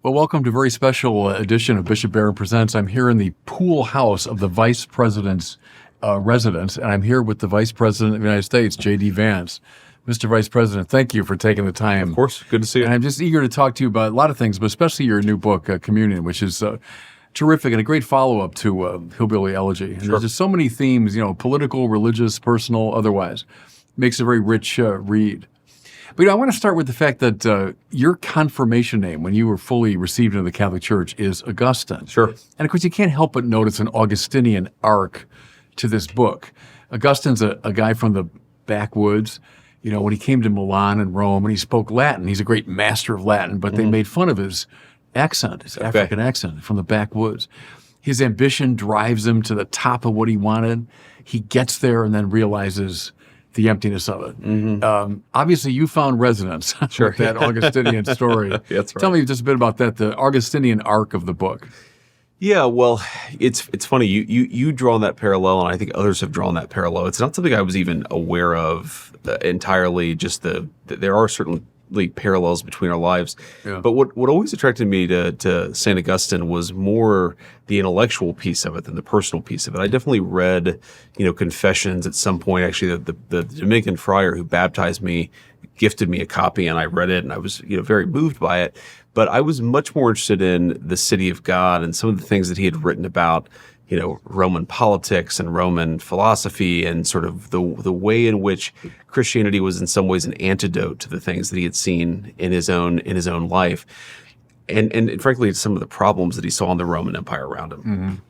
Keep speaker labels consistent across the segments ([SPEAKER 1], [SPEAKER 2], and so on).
[SPEAKER 1] Well, welcome to a very special edition of Bishop Barron Presents. I'm here in the pool house of the Vice President's residence, and I'm here with the Vice President of the United States, JD Vance. Mr. Vice President, thank you for taking the time.
[SPEAKER 2] Of course. Good to see you.
[SPEAKER 1] And I'm just eager to talk to you about a lot of things, but especially your new book, Communion, which is terrific and a great follow-up to Hillbilly Elegy. And There's just so many themes, political, religious, personal, otherwise. Makes a very rich read. But I want to start with the fact that your confirmation name, when you were fully received into the Catholic Church, is Augustine.
[SPEAKER 2] Sure.
[SPEAKER 1] And of course, you can't help but notice an Augustinian arc to this book. Augustine's a guy from the backwoods. When he came to Milan and Rome, and he spoke Latin, he's a great master of Latin, but they made fun of his accent, his African accent from the backwoods. His ambition drives him to the top of what he wanted. He gets there and then realizes the emptiness of it. Obviously, you found resonance with that Augustinian story.
[SPEAKER 2] That's right.
[SPEAKER 1] Tell me just a bit about that, the Augustinian arc of the book.
[SPEAKER 2] Yeah, well, it's funny. You drawn that parallel, and I think others have drawn that parallel. It's not something I was even aware of entirely. Just there are certainly parallels between our lives. Yeah. But what always attracted me to St. Augustine was more the intellectual piece of it than the personal piece of it. I definitely read, Confessions at some point. Actually, the Dominican friar who baptized me gifted me a copy, and I read it, and I was very moved by it. But I was much more interested in the City of God and some of the things that he had written about, Roman politics and Roman philosophy, and sort of the way in which Christianity was in some ways an antidote to the things that he had seen in his own life, and frankly some of the problems that he saw in the Roman Empire around him.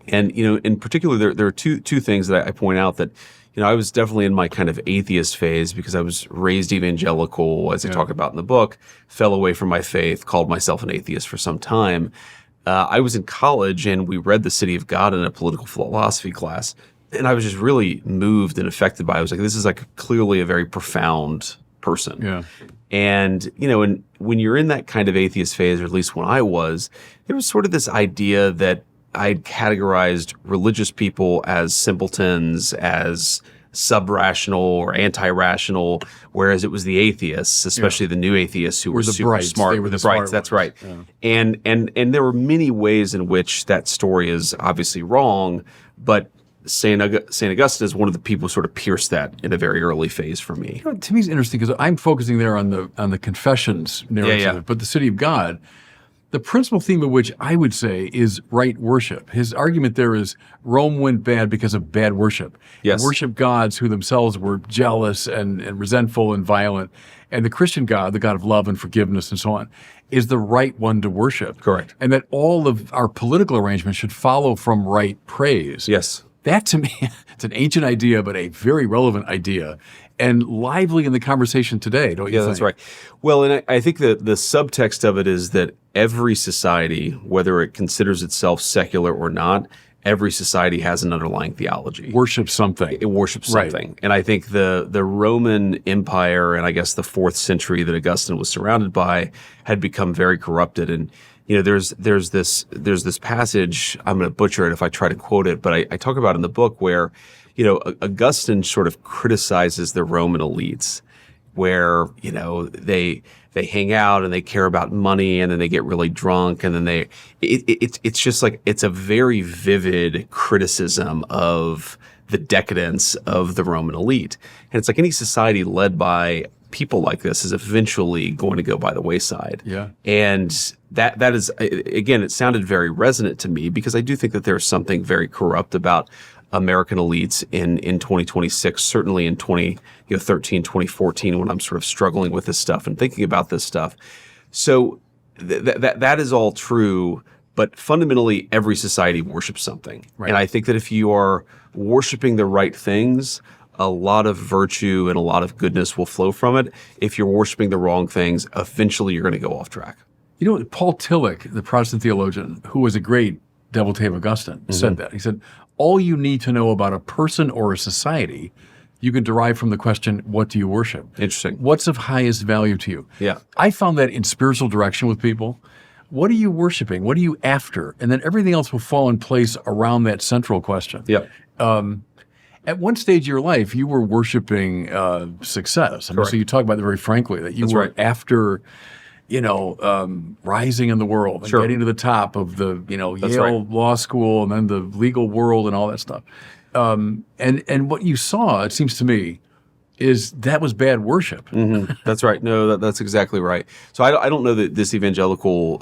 [SPEAKER 2] And in particular, there are two things that I point out that. I was definitely in my kind of atheist phase because I was raised evangelical, as I talk about in the book, fell away from my faith, called myself an atheist for some time. I was in college and we read The City of God in a political philosophy class. And I was just really moved and affected by it. I was like, this is clearly a very profound person. Yeah. And, and when you're in that kind of atheist phase, or at least when I was, there was sort of this idea that I'd categorized religious people as simpletons, as sub-rational or anti-rational, whereas it was the atheists, especially the new atheists, who were super
[SPEAKER 1] brights.
[SPEAKER 2] smart.
[SPEAKER 1] They were the
[SPEAKER 2] brights.
[SPEAKER 1] smart
[SPEAKER 2] That's
[SPEAKER 1] ones.
[SPEAKER 2] right. Yeah. And there were many ways in which that story is obviously wrong, but St. Augustine is one of the people who sort of pierced that in a very early phase for me.
[SPEAKER 1] To me, it's interesting because I'm focusing there on the Confessions narrative, but the City of God. The principal theme of which I would say is right worship. His argument there is Rome went bad because of bad worship.
[SPEAKER 2] Yes.
[SPEAKER 1] Worship gods who themselves were jealous and resentful and violent. And the Christian God, the God of love and forgiveness and so on, is the right one to worship.
[SPEAKER 2] Correct.
[SPEAKER 1] And that all of our political arrangements should follow from right praise.
[SPEAKER 2] Yes.
[SPEAKER 1] That, to me, it's an ancient idea, but a very relevant idea, and lively in the conversation today, don't you think?
[SPEAKER 2] Yeah, that's right. Well, and I think the subtext of it is that every society, whether it considers itself secular or not, every society has an underlying theology.
[SPEAKER 1] Worships something.
[SPEAKER 2] It worships something. Right. And I think the Roman Empire, and I guess the 4th century that Augustine was surrounded by, had become very corrupted. And there's this passage, I'm going to butcher it if I try to quote it, but I talk about in the book where, Augustine sort of criticizes the Roman elites, where, they hang out and they care about money, and then they get really drunk, and then it's just like, it's a very vivid criticism of the decadence of the Roman elite. And it's like any society led by people like this is eventually going to go by the wayside.
[SPEAKER 1] Yeah.
[SPEAKER 2] And that is, again, it sounded very resonant to me because I do think that there's something very corrupt about American elites in 2026, certainly in 2013, 2014, when I'm sort of struggling with this stuff and thinking about this stuff. So that is all true, but fundamentally every society worships something. Right. And I think that if you are worshiping the right things, a lot of virtue and a lot of goodness will flow from it. If you're worshiping the wrong things, eventually you're going to go off track.
[SPEAKER 1] Paul Tillich, the Protestant theologian, who was a great devotee of Augustine, said that. He said, all you need to know about a person or a society, you can derive from the question, what do you worship?
[SPEAKER 2] Interesting.
[SPEAKER 1] What's of highest value to you?
[SPEAKER 2] Yeah.
[SPEAKER 1] I found that in spiritual direction with people. What are you worshiping? What are you after? And then everything else will fall in place around that central question.
[SPEAKER 2] Yeah.
[SPEAKER 1] At one stage of your life, you were worshiping success. So you talk about it very frankly, that you were after rising in the world and
[SPEAKER 2] Sure.
[SPEAKER 1] getting to the top of the, Yale
[SPEAKER 2] right.
[SPEAKER 1] Law School and then the legal world and all that stuff. And what you saw, it seems to me, is that was bad worship.
[SPEAKER 2] That's right. No, that's exactly right. So I don't know that this evangelical,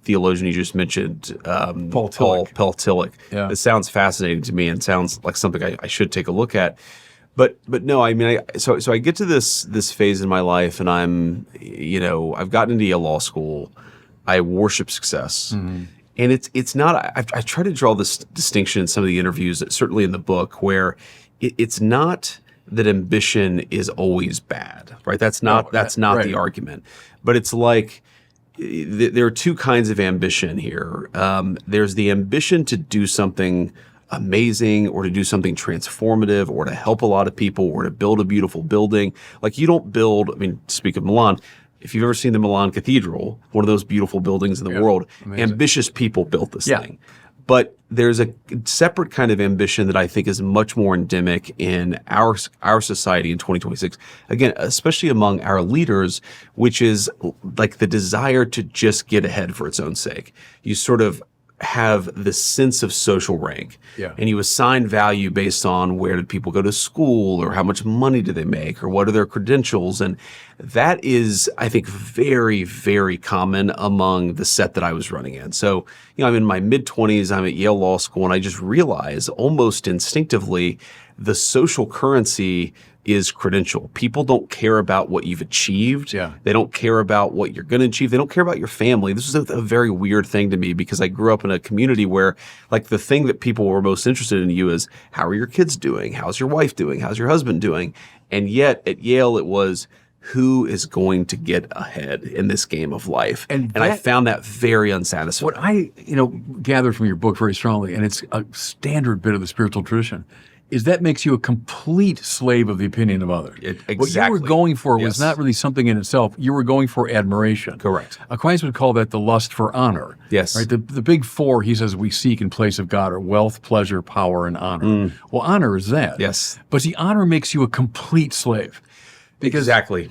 [SPEAKER 2] theologian you just mentioned, Paul Tillich.
[SPEAKER 1] Yeah.
[SPEAKER 2] It sounds fascinating to me and sounds like something I should take a look at. But no, I mean, so I get to this phase in my life, and I've gotten into Yale Law School. I worship success. And it's not. I try to draw this distinction in some of the interviews, certainly in the book, where it's not that ambition is always bad, right? That's not
[SPEAKER 1] right.
[SPEAKER 2] the argument. But it's like there are two kinds of ambition here. There's the ambition to do something amazing or to do something transformative or to help a lot of people or to build a beautiful building. Like you don't build, speak of Milan, if you've ever seen the Milan Cathedral, one of those beautiful buildings in the world,
[SPEAKER 1] amazing.
[SPEAKER 2] Ambitious people built this thing. But there's a separate kind of ambition that I think is much more endemic in our society in 2026. Again, especially among our leaders, which is like the desire to just get ahead for its own sake. You sort of have this sense of social rank. And you assign value based on where did people go to school or how much money do they make or what are their credentials. And that is, I think, very, very common among the set that I was running in. So, I'm in my mid-20s, I'm at Yale Law School, and I just realize almost instinctively the social currency is credential. People don't care about what you've achieved. They don't care about what you're going to achieve. They don't care about your family. This was a very weird thing to me because I grew up in a community where like the thing that people were most interested in you is how are your kids doing? How's your wife doing? How's your husband doing? And yet at Yale it was who is going to get ahead in this game of life? And I found that very unsatisfying.
[SPEAKER 1] What I, gathered from your book very strongly, and it's a standard bit of the spiritual tradition, is that makes you a complete slave of the opinion of others.
[SPEAKER 2] Exactly.
[SPEAKER 1] What you were going for was not really something in itself. You were going for admiration.
[SPEAKER 2] Correct.
[SPEAKER 1] Aquinas would call that the lust for honor.
[SPEAKER 2] Yes.
[SPEAKER 1] Right. The big four, he says, we seek in place of God are wealth, pleasure, power, and honor. Well, honor is that.
[SPEAKER 2] Yes.
[SPEAKER 1] But the honor makes you a complete slave. Because
[SPEAKER 2] exactly.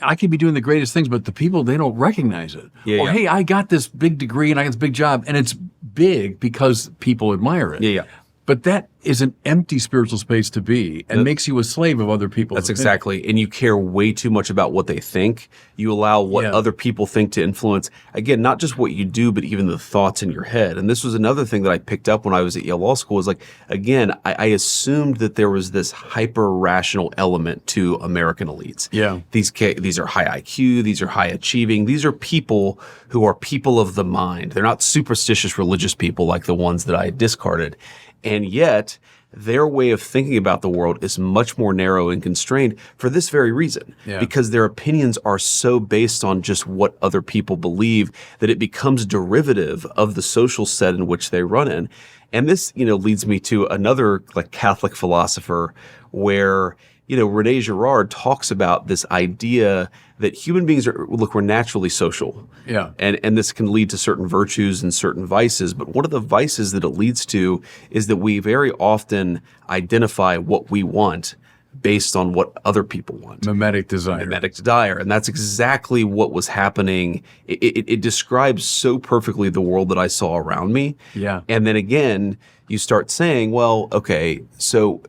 [SPEAKER 1] I could be doing the greatest things, but the people, they don't recognize it. Hey, I got this big degree and I got this big job, and it's big because people admire it. But that is an empty spiritual space to be and makes you a slave of other people.
[SPEAKER 2] That's exactly. And you care way too much about what they think. You allow what other people think to influence, again, not just what you do, but even the thoughts in your head. And this was another thing that I picked up when I was at Yale Law School is like, again, I assumed that there was this hyper-rational element to American elites. These are high IQ. These are high achieving. These are people who are people of the mind. They're not superstitious religious people like the ones that I discarded. And yet, their way of thinking about the world is much more narrow and constrained for this very reason. Because their opinions are so based on just what other people believe that it becomes derivative of the social set in which they run in. And this, leads me to another like Catholic philosopher where, René Girard talks about this idea that human beings we're naturally social. And this can lead to certain virtues and certain vices. But one of the vices that it leads to is that we very often identify what we want based on what other people want.
[SPEAKER 1] Mimetic desire.
[SPEAKER 2] And that's exactly what was happening. It describes so perfectly the world that I saw around me. And then again, you start saying, well, okay, so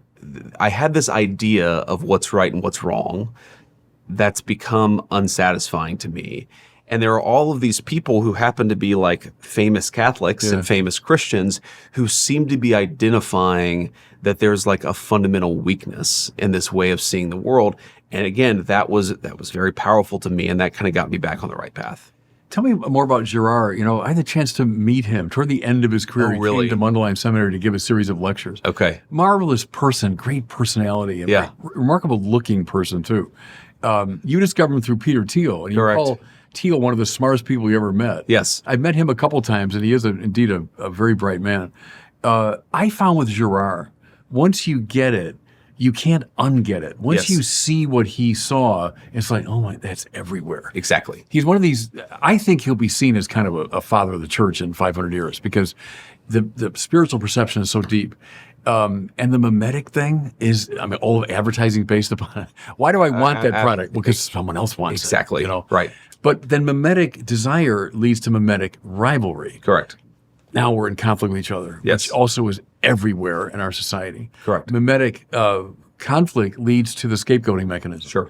[SPEAKER 2] I had this idea of what's right and what's wrong that's become unsatisfying to me. And there are all of these people who happen to be like famous Catholics and famous Christians who seem to be identifying that there's like a fundamental weakness in this way of seeing the world. And again, that was very powerful to me, and that kind of got me back on the right path.
[SPEAKER 1] Tell me more about Girard. I had the chance to meet him toward the end of his career.
[SPEAKER 2] Oh, really?
[SPEAKER 1] He came to Mundelein Seminary to give a series of lectures. Marvelous person, great personality, and remarkable looking person too. You discovered him through Peter Thiel, and you call Thiel one of the smartest people you ever met. I've met him a couple times, and he is indeed a very bright man. I found with Girard, once you get it, you can't unget it. Once you see what he saw, it's like, oh my, that's everywhere. He's one of these, I think he'll be seen as kind of a father of the church in 500 years because the spiritual perception is so deep. And the mimetic thing is, all of advertising based upon it. Why do I want that product? Because someone else wants it.
[SPEAKER 2] Right.
[SPEAKER 1] But then mimetic desire leads to mimetic rivalry.
[SPEAKER 2] Correct.
[SPEAKER 1] Now we're in conflict with each other,
[SPEAKER 2] Yes.
[SPEAKER 1] which also is everywhere in our society.
[SPEAKER 2] Correct.
[SPEAKER 1] Mimetic conflict leads to the scapegoating mechanism.
[SPEAKER 2] Sure.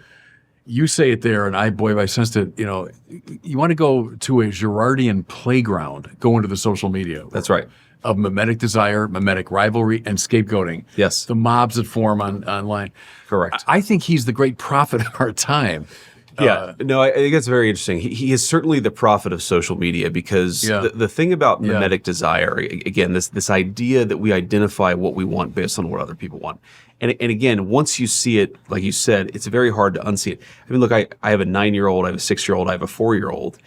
[SPEAKER 1] You say it there, and I sensed it. You want to go to a Girardian playground, go into the social media.
[SPEAKER 2] That's right.
[SPEAKER 1] Of mimetic desire, mimetic rivalry, and scapegoating.
[SPEAKER 2] Yes.
[SPEAKER 1] The mobs that form online.
[SPEAKER 2] Correct.
[SPEAKER 1] I think he's the great prophet of our time.
[SPEAKER 2] Yeah, no, I think that's very interesting. He is certainly the prophet of social media because the thing about mimetic desire, again, this idea that we identify what we want based on what other people want. And again, once you see it, like you said, it's very hard to unsee it. I mean, look, I have a 9-year-old, I have a 6-year-old, I have a 4-year-old.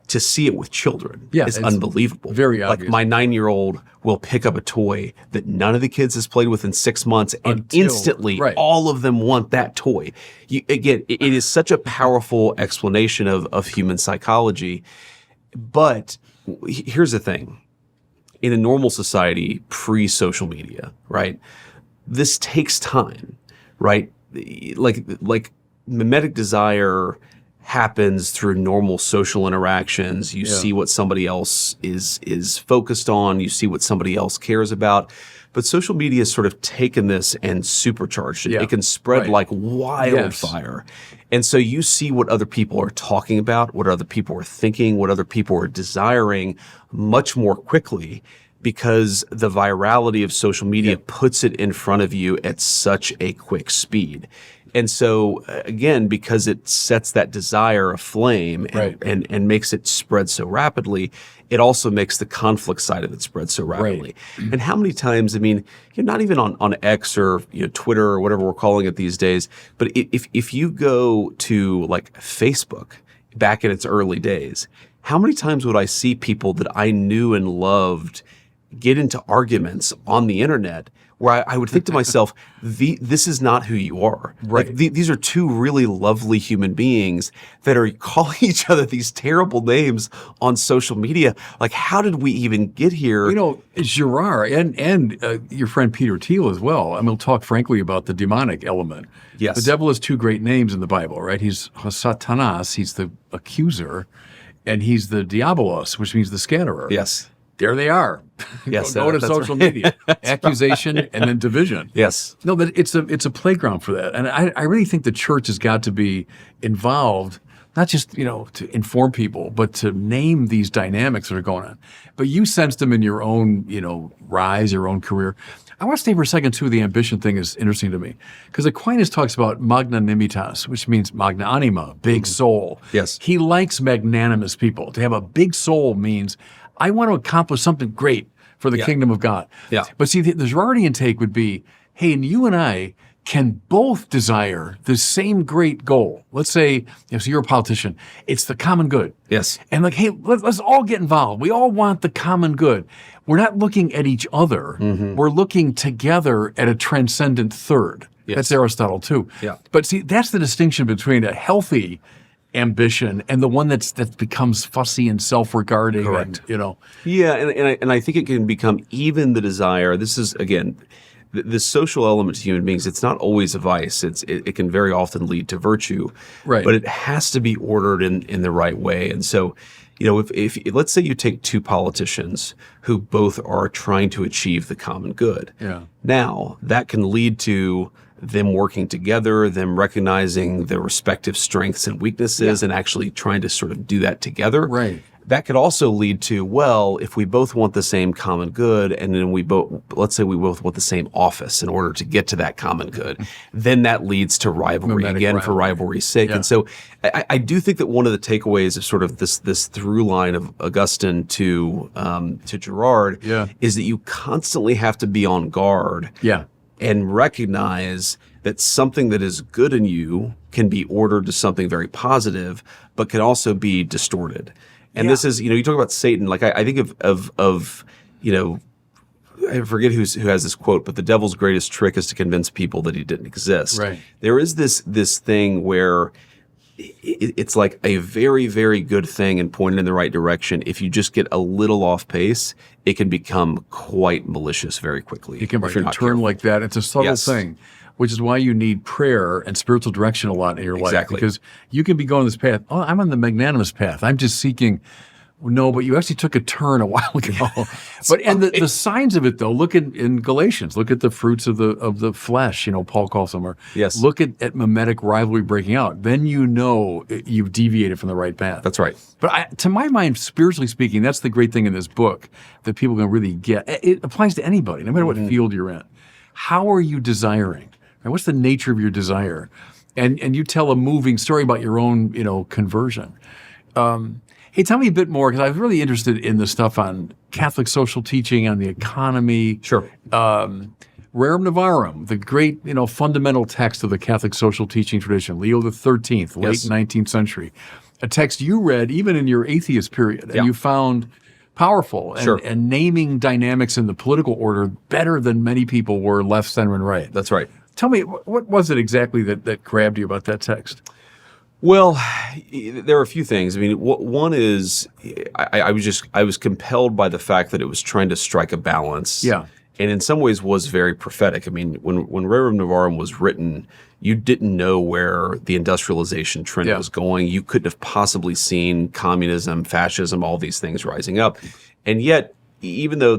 [SPEAKER 2] To see it with children is unbelievable.
[SPEAKER 1] Very obvious.
[SPEAKER 2] Like my 9-year-old will pick up a toy that none of the kids has played with in 6 months, and instantly all of them want that toy. It is such a powerful explanation of human psychology. But here's the thing. In a normal society, pre-social media, right, this takes time, right? Like mimetic desire happens through normal social interactions. You see what somebody else is focused on. You see what somebody else cares about. But social media has sort of taken this and supercharged it.
[SPEAKER 1] Yeah.
[SPEAKER 2] It can spread like wildfire. And so you see what other people are talking about, what other people are thinking, what other people are desiring much more quickly because the virality of social media puts it in front of you at such a quick speed. And so, again, because it sets that desire aflame and makes it spread so rapidly, it also makes the conflict side of it spread so rapidly. And how many times, I mean, you're not even on X or Twitter or whatever we're calling it these days, but if you go to like Facebook back in its early days, how many times would I see people that I knew and loved get into arguments on the internet where I would think to myself, this is not who you are.
[SPEAKER 1] Right.
[SPEAKER 2] Like, these are two really lovely human beings that are calling each other these terrible names on social media. Like, how did we even get here?
[SPEAKER 1] Girard and your friend Peter Thiel as well. I mean, we'll talk frankly about the demonic element.
[SPEAKER 2] Yes.
[SPEAKER 1] The devil has 2 great names in the Bible, right? He's Satanas, he's the accuser, and he's the Diabolos, which means the scatterer.
[SPEAKER 2] Yes.
[SPEAKER 1] There they are.
[SPEAKER 2] Yes,
[SPEAKER 1] Go to social media. Accusation and then division.
[SPEAKER 2] Yes.
[SPEAKER 1] No, but it's a playground for that. And I really think the church has got to be involved, not just, to inform people, but to name these dynamics that are going on. But you sensed them in your own, rise, your own career. I want to stay for a second, too. The ambition thing is interesting to me. Because Aquinas talks about magnanimitas, which means magna anima, big soul.
[SPEAKER 2] Yes.
[SPEAKER 1] He likes magnanimous people. To have a big soul means I want to accomplish something great for the kingdom of God.
[SPEAKER 2] Yeah.
[SPEAKER 1] But see, the Girardian take would be, hey, and you and I can both desire the same great goal. Let's say, so you're a politician. It's the common good.
[SPEAKER 2] Yes.
[SPEAKER 1] And hey, let's all get involved. We all want the common good. We're not looking at each other. We're looking together at a transcendent third.
[SPEAKER 2] Yes.
[SPEAKER 1] That's Aristotle too.
[SPEAKER 2] Yeah.
[SPEAKER 1] But see, that's the distinction between a healthy ambition and the one that becomes fussy and self-regarding.
[SPEAKER 2] Correct.
[SPEAKER 1] And,
[SPEAKER 2] Yeah, and I think it can become even the desire. This is, again, the social element to human beings. It's not always a vice. It can very often lead to virtue.
[SPEAKER 1] Right.
[SPEAKER 2] But it has to be ordered in the right way. And so, if let's say you take 2 politicians who both are trying to achieve the common good.
[SPEAKER 1] Yeah.
[SPEAKER 2] Now, that can lead to them working together, them recognizing their respective strengths and weaknesses and actually trying to sort of do that together.
[SPEAKER 1] Right.
[SPEAKER 2] That could also lead to, well, if we both want the same common good and then let's say we both want the same office in order to get to that common good, then that leads to rivalry for rivalry's sake.
[SPEAKER 1] Yeah.
[SPEAKER 2] And so I do think that one of the takeaways of sort of this through line of Augustine to Girard is that you constantly have to be on guard.
[SPEAKER 1] Yeah.
[SPEAKER 2] And recognize that something that is good in you can be ordered to something very positive, but can also be distorted. And this is, you talk about Satan. Like I think of I forget who has this quote, but the devil's greatest trick is to convince people that he didn't exist.
[SPEAKER 1] Right.
[SPEAKER 2] There is this thing where it's like a very, very good thing and pointed in the right direction. If you just get a little off pace, it can become quite malicious very quickly.
[SPEAKER 1] It can turn like that. It's a subtle thing. which is why you need prayer and spiritual direction a lot in your life.
[SPEAKER 2] Exactly.
[SPEAKER 1] Because you can be going this path. Oh, I'm on the magnanimous path. I'm just seeking. No, but you actually took a turn a while ago. And the signs of it, though, look in Galatians. Look at the fruits of the flesh. Paul calls them. Or
[SPEAKER 2] Yes.
[SPEAKER 1] Look at mimetic rivalry breaking out. Then you've deviated from the right path.
[SPEAKER 2] That's right.
[SPEAKER 1] But to my mind, spiritually speaking, that's the great thing in this book that people can really get. It applies to anybody, no matter what field you're in. How are you desiring? Right? What's the nature of your desire? And you tell a moving story about your own, conversion. Hey, tell me a bit more, because I was really interested in the stuff on Catholic social teaching, on the economy.
[SPEAKER 2] Sure.
[SPEAKER 1] Rerum Novarum, the great, fundamental text of the Catholic social teaching tradition, Leo XIII, late
[SPEAKER 2] Yes.
[SPEAKER 1] 19th century. A text you read even in your atheist period, and you found powerful and,
[SPEAKER 2] Sure.
[SPEAKER 1] and naming dynamics in the political order better than many people were left, center, and right.
[SPEAKER 2] That's right.
[SPEAKER 1] Tell me, what was it exactly that grabbed you about that text?
[SPEAKER 2] Well, there are a few things. I mean, one is I was compelled by the fact that it was trying to strike a balance.
[SPEAKER 1] Yeah.
[SPEAKER 2] And in some ways was very prophetic. I mean, when Rerum Novarum was written, you didn't know where the industrialization trend was going. You couldn't have possibly seen communism, fascism, all these things rising up. And yet, even though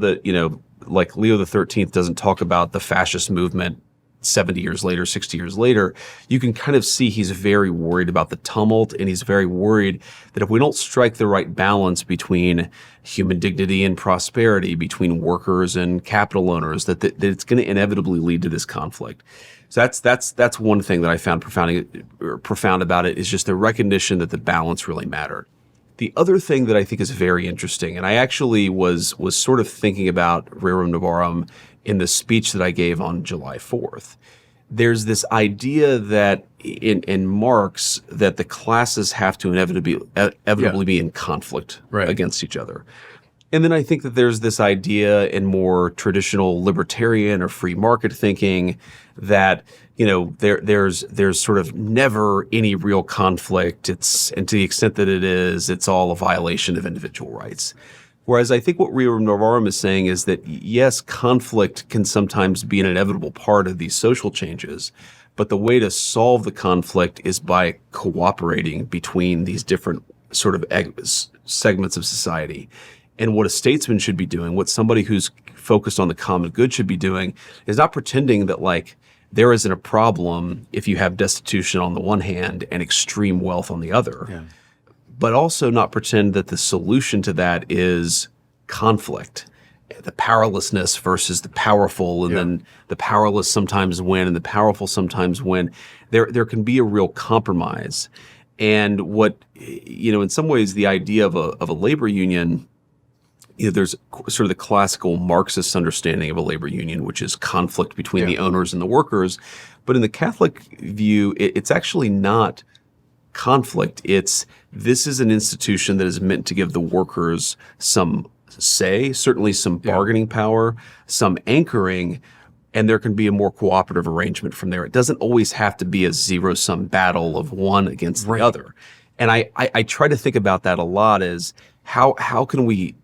[SPEAKER 2] like Leo XIII doesn't talk about the fascist movement 70 years later, 60 years later, you can kind of see he's very worried about the tumult, and he's very worried that if we don't strike the right balance between human dignity and prosperity, between workers and capital owners, that it's going to inevitably lead to this conflict. So that's one thing that I found profound about it, is just the recognition that the balance really mattered. The other thing that I think is very interesting, and I actually was sort of thinking about Rerum Novarum in the speech that I gave on July 4th. There's this idea that in Marx that the classes have to inevitably be in conflict against each other. And then I think that there's this idea in more traditional libertarian or free market thinking that there's sort of never any real conflict. And to the extent that it is, it's all a violation of individual rights. Whereas I think what Rerum Novarum is saying is that, yes, conflict can sometimes be an inevitable part of these social changes, but the way to solve the conflict is by cooperating between these different sort of segments of society. And what a statesman should be doing, what somebody who's focused on the common good should be doing, is not pretending that, like, there isn't a problem if you have destitution on the one hand and extreme wealth on the other. Yeah. But also not pretend that the solution to that is conflict, the powerlessness versus the powerful, and then the powerless sometimes win and the powerful sometimes win. There can be a real compromise. And what, in some ways, the idea of a labor union, there's sort of the classical Marxist understanding of a labor union, which is conflict between the owners and the workers. But in the Catholic view, it's actually not conflict. This is an institution that is meant to give the workers some say, certainly some bargaining power, some anchoring, and there can be a more cooperative arrangement from there. It doesn't always have to be a zero-sum battle of one against the other. And I try to think about that a lot as how can we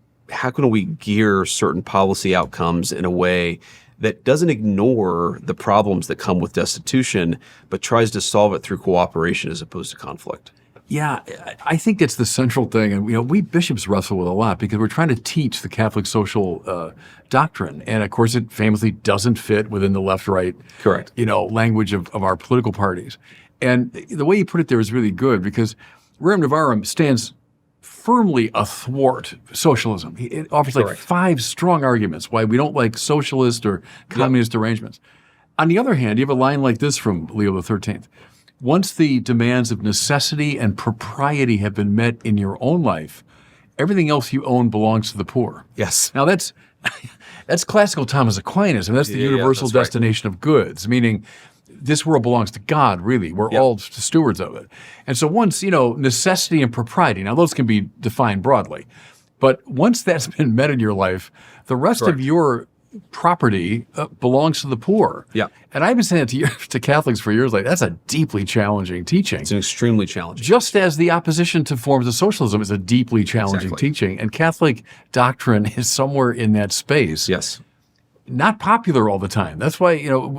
[SPEAKER 2] gear certain policy outcomes in a way that doesn't ignore the problems that come with destitution, but tries to solve it through cooperation as opposed to conflict.
[SPEAKER 1] Yeah, I think it's the central thing. And, we bishops wrestle with a lot because we're trying to teach the Catholic social doctrine. And, of course, it famously doesn't fit within the left-right language of our political parties. And the way you put it there is really good, because Rerum Novarum stands firmly athwart socialism. It offers like 5 strong arguments why we don't like socialist or communist arrangements. On the other hand, you have a line like this from Leo XIII. Once the demands of necessity and propriety have been met in your own life, everything else you own belongs to the poor.
[SPEAKER 2] Yes.
[SPEAKER 1] Now that's classical Thomas Aquinas. That's the universal destination of goods, meaning this world belongs to God, really. We're all stewards of it. And so once, necessity and propriety, now those can be defined broadly, but once that's been met in your life, the rest of your property belongs to the poor. Yeah. And I've been saying that to Catholics for years, like, that's a deeply challenging teaching.
[SPEAKER 2] It's an extremely challenging.
[SPEAKER 1] Just as the opposition to forms of socialism is a deeply challenging teaching. And Catholic doctrine is somewhere in that space.
[SPEAKER 2] Yes.
[SPEAKER 1] not popular all the time. That's why,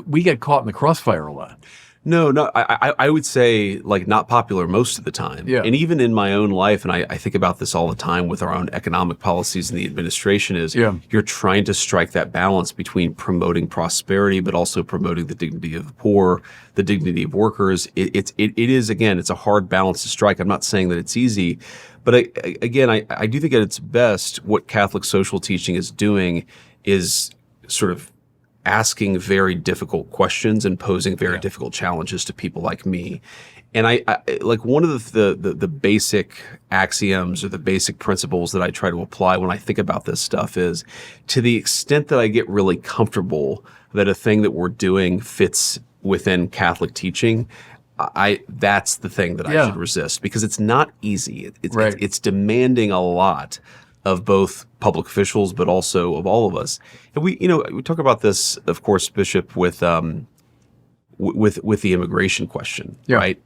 [SPEAKER 1] we get caught in the crossfire a lot.
[SPEAKER 2] No, I would say like not popular most of the time.
[SPEAKER 1] Yeah.
[SPEAKER 2] And even in my own life, and I think about this all the time with our own economic policies and the administration is you're trying to strike that balance between promoting prosperity, but also promoting the dignity of the poor, the dignity of workers. It is, again, it's a hard balance to strike. I'm not saying that it's easy, but I do think at its best, what Catholic social teaching is doing is sort of asking very difficult questions and posing very difficult challenges to people like me. And I like one of the basic axioms or the basic principles that I try to apply when I think about this stuff is, to the extent that I get really comfortable that a thing that we're doing fits within Catholic teaching, that's the thing that I should resist, because it's not easy. It's demanding a lot of both public officials, but also of all of us. And we talk about this, of course, Bishop, with the immigration question, right?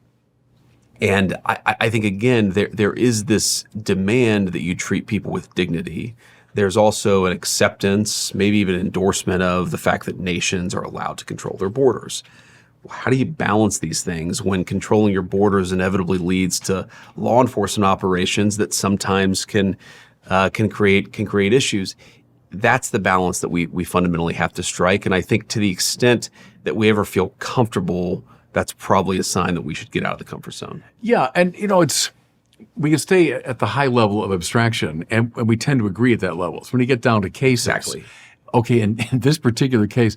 [SPEAKER 2] And I think, again, there is this demand that you treat people with dignity. There's also an acceptance, maybe even endorsement of the fact that nations are allowed to control their borders. How do you balance these things when controlling your borders inevitably leads to law enforcement operations that sometimes can create issues? That's the balance that we fundamentally have to strike. And I think to the extent that we ever feel comfortable, that's probably a sign that we should get out of the comfort zone.
[SPEAKER 1] Yeah, and we can stay at the high level of abstraction, and we tend to agree at that level. So when you get down to cases, okay, in this particular case,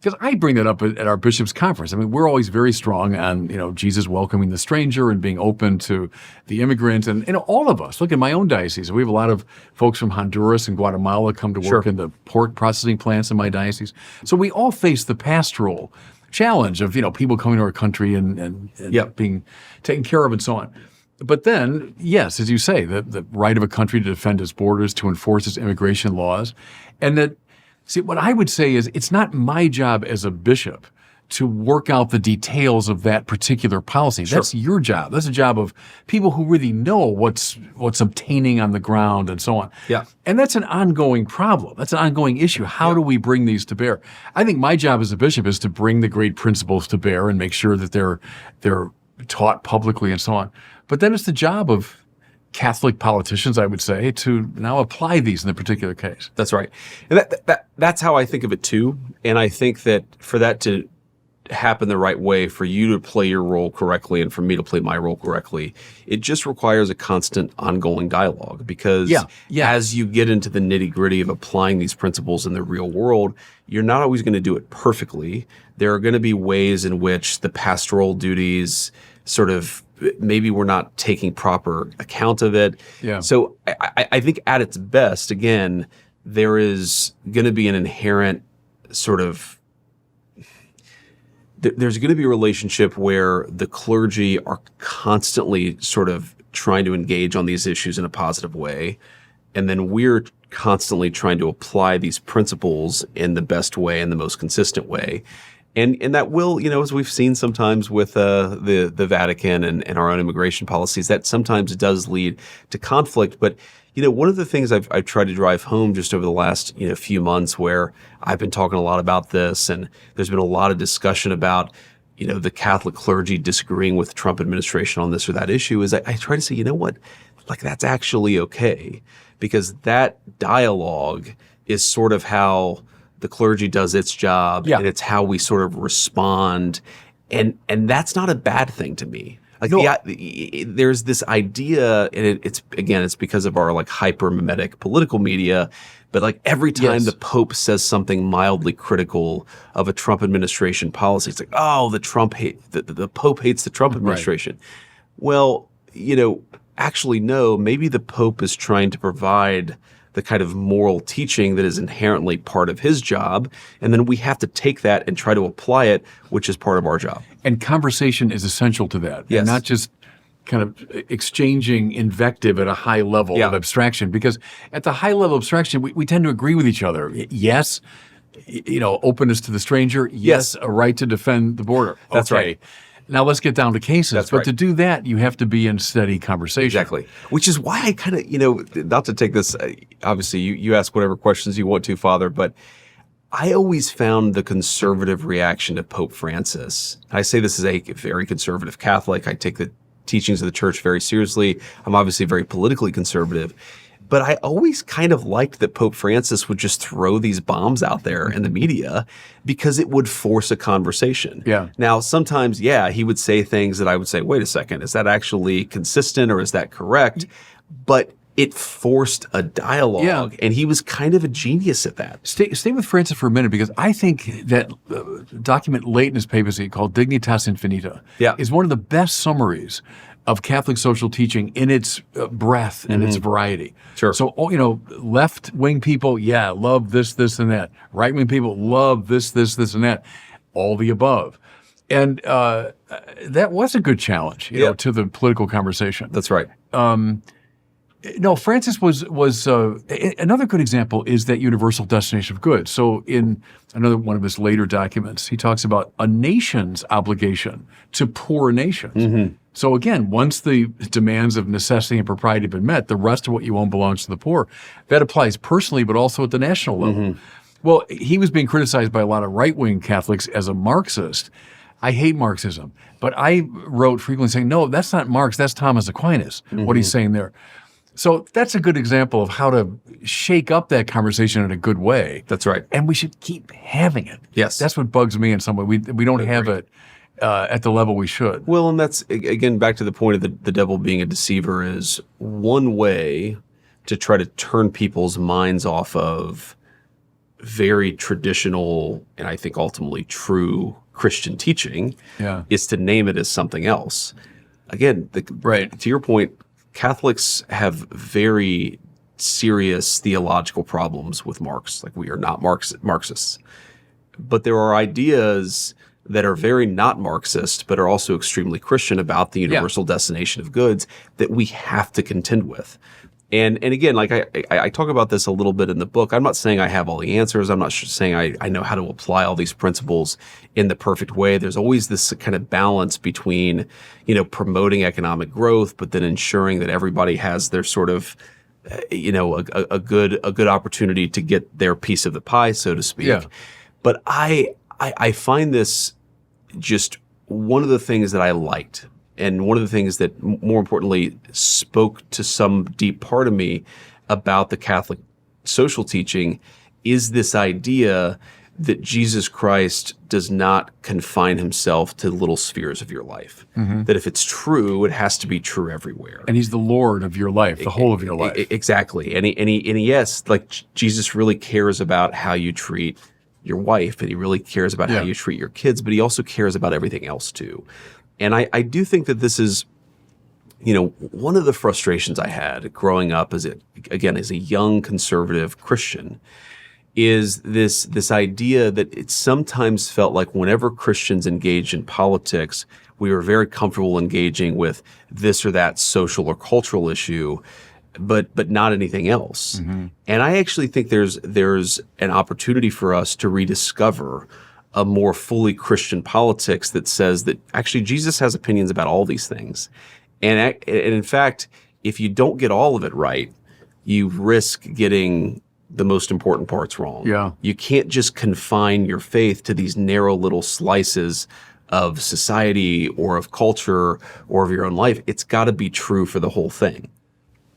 [SPEAKER 1] because I bring that up at our bishops' conference. I mean, we're always very strong on, Jesus welcoming the stranger and being open to the immigrant. And, all of us, look at my own diocese. We have a lot of folks from Honduras and Guatemala come to work in the pork processing plants in my diocese. So we all face the pastoral challenge of, people coming to our country and being taken care of and so on. But then, yes, as you say, the right of a country to defend its borders, to enforce its immigration laws, and that, see, what I would say is it's not my job as a bishop to work out the details of that particular policy. That's your job. That's a job of people who really know what's obtaining on the ground and so on.
[SPEAKER 2] Yeah.
[SPEAKER 1] And that's an ongoing problem. That's an ongoing issue. How do we bring these to bear? I think my job as a bishop is to bring the great principles to bear and make sure that they're taught publicly and so on. But then it's the job of Catholic politicians, I would say, to now apply these in the particular case.
[SPEAKER 2] That's right. And that's how I think of it too. And I think that for that to happen the right way, for you to play your role correctly and for me to play my role correctly, it just requires a constant ongoing dialogue, because as you get into the nitty-gritty of applying these principles in the real world, you're not always going to do it perfectly. There are going to be ways in which the pastoral duties sort of, maybe we're not taking proper account of it. Yeah. So I think at its best, again, there is going to be an inherent sort of, there's going to be a relationship where the clergy are constantly sort of trying to engage on these issues in a positive way. And then we're constantly trying to apply these principles in the best way and the most consistent way. And that will, as we've seen sometimes with the Vatican and our own immigration policies, that sometimes does lead to conflict. But, one of the things I've tried to drive home just over the last, few months, where I've been talking a lot about this, and there's been a lot of discussion about, the Catholic clergy disagreeing with the Trump administration on this or that issue, is I try to say, you know what, like, that's actually okay, because that dialogue is sort of how the clergy does its job, and it's how we sort of respond, and that's not a bad thing to me. Like, there's this idea, and it's because of our like hyper mimetic political media, but like every time the Pope says something mildly critical of a Trump administration policy, it's like, oh, the Pope hates the Trump administration. Right. Well, actually, no, maybe the Pope is trying to provide the kind of moral teaching that is inherently part of his job. And then we have to take that and try to apply it, which is part of our job.
[SPEAKER 1] And conversation is essential to that.
[SPEAKER 2] Yes.
[SPEAKER 1] And not just kind of exchanging invective at a high level of abstraction. Because at the high level of abstraction, we tend to agree with each other. Yes, openness to the stranger. Yes, a right to defend the border.
[SPEAKER 2] That's right.
[SPEAKER 1] Now let's get down to cases.
[SPEAKER 2] That's
[SPEAKER 1] but
[SPEAKER 2] right.
[SPEAKER 1] To do that, you have to be in steady conversation.
[SPEAKER 2] Exactly. Which is why I kind of, not to take this, obviously you ask whatever questions you want to, Father, but I always found the conservative reaction to Pope Francis. I say this as a very conservative Catholic. I take the teachings of the church very seriously. I'm obviously very politically conservative. But I always kind of liked that Pope Francis would just throw these bombs out there in the media because it would force a conversation.
[SPEAKER 1] Yeah.
[SPEAKER 2] Now, sometimes, yeah, he would say things that I would say, wait a second, is that actually consistent or is that correct? But it forced a dialogue, and he was kind of a genius at that.
[SPEAKER 1] Stay with Francis for a minute, because I think that document late in his papacy called Dignitas Infinita is one of the best summaries of Catholic social teaching in its breadth and its variety.
[SPEAKER 2] Sure.
[SPEAKER 1] So, left-wing people, love this, this, and that. Right-wing people love this, this, this, and that. All the above. And that was a good challenge, to the political conversation.
[SPEAKER 2] That's right.
[SPEAKER 1] No, Francis was another good example is that universal destination of goods. So in another one of his later documents, he talks about a nation's obligation to poor nations. So again, once the demands of necessity and propriety have been met, the rest of what you own belongs to the poor. That applies personally, but also at the national level. Well, he was being criticized by a lot of right-wing Catholics as a Marxist. I hate Marxism, but I wrote frequently saying, no, that's not Marx, that's Thomas Aquinas, what he's saying there. So that's a good example of how to shake up that conversation in a good way.
[SPEAKER 2] That's right.
[SPEAKER 1] And we should keep having it.
[SPEAKER 2] Yes.
[SPEAKER 1] That's what bugs me in some way. We don't have it at the level we should.
[SPEAKER 2] Well, and that's, again, back to the point of the devil being a deceiver is one way to try to turn people's minds off of very traditional and I think ultimately true Christian teaching is to name it as something else. Again, to your point, Catholics have very serious theological problems with Marx. Like, we are not Marxists. But there are ideas that are very not Marxist, but are also extremely Christian about the universal destination of goods that we have to contend with. And again, like I talk about this a little bit in the book. I'm not saying I have all the answers. I'm not saying I know how to apply all these principles in the perfect way. There's always this kind of balance between, promoting economic growth, but then ensuring that everybody has their sort of, a good opportunity to get their piece of the pie, so to speak. Yeah. But I find this just one of the things that I liked. And one of the things that, more importantly, spoke to some deep part of me about the Catholic social teaching is this idea that Jesus Christ does not confine himself to little spheres of your life. That if it's true, it has to be true everywhere.
[SPEAKER 1] And he's the Lord of your life, the whole of your life.
[SPEAKER 2] Exactly. And yes, like Jesus really cares about how you treat your wife, and he really cares about how you treat your kids, but he also cares about everything else too. And I do think that this is, one of the frustrations I had growing up as a young conservative Christian is this idea that it sometimes felt like whenever Christians engaged in politics, we were very comfortable engaging with this or that social or cultural issue, but not anything else. And I actually think there's an opportunity for us to rediscover a more fully Christian politics that says that actually Jesus has opinions about all these things. And in fact, if you don't get all of it right, you risk getting the most important parts wrong.
[SPEAKER 1] Yeah.
[SPEAKER 2] You can't just confine your faith to these narrow little slices of society or of culture or of your own life. It's got to be true for the whole thing.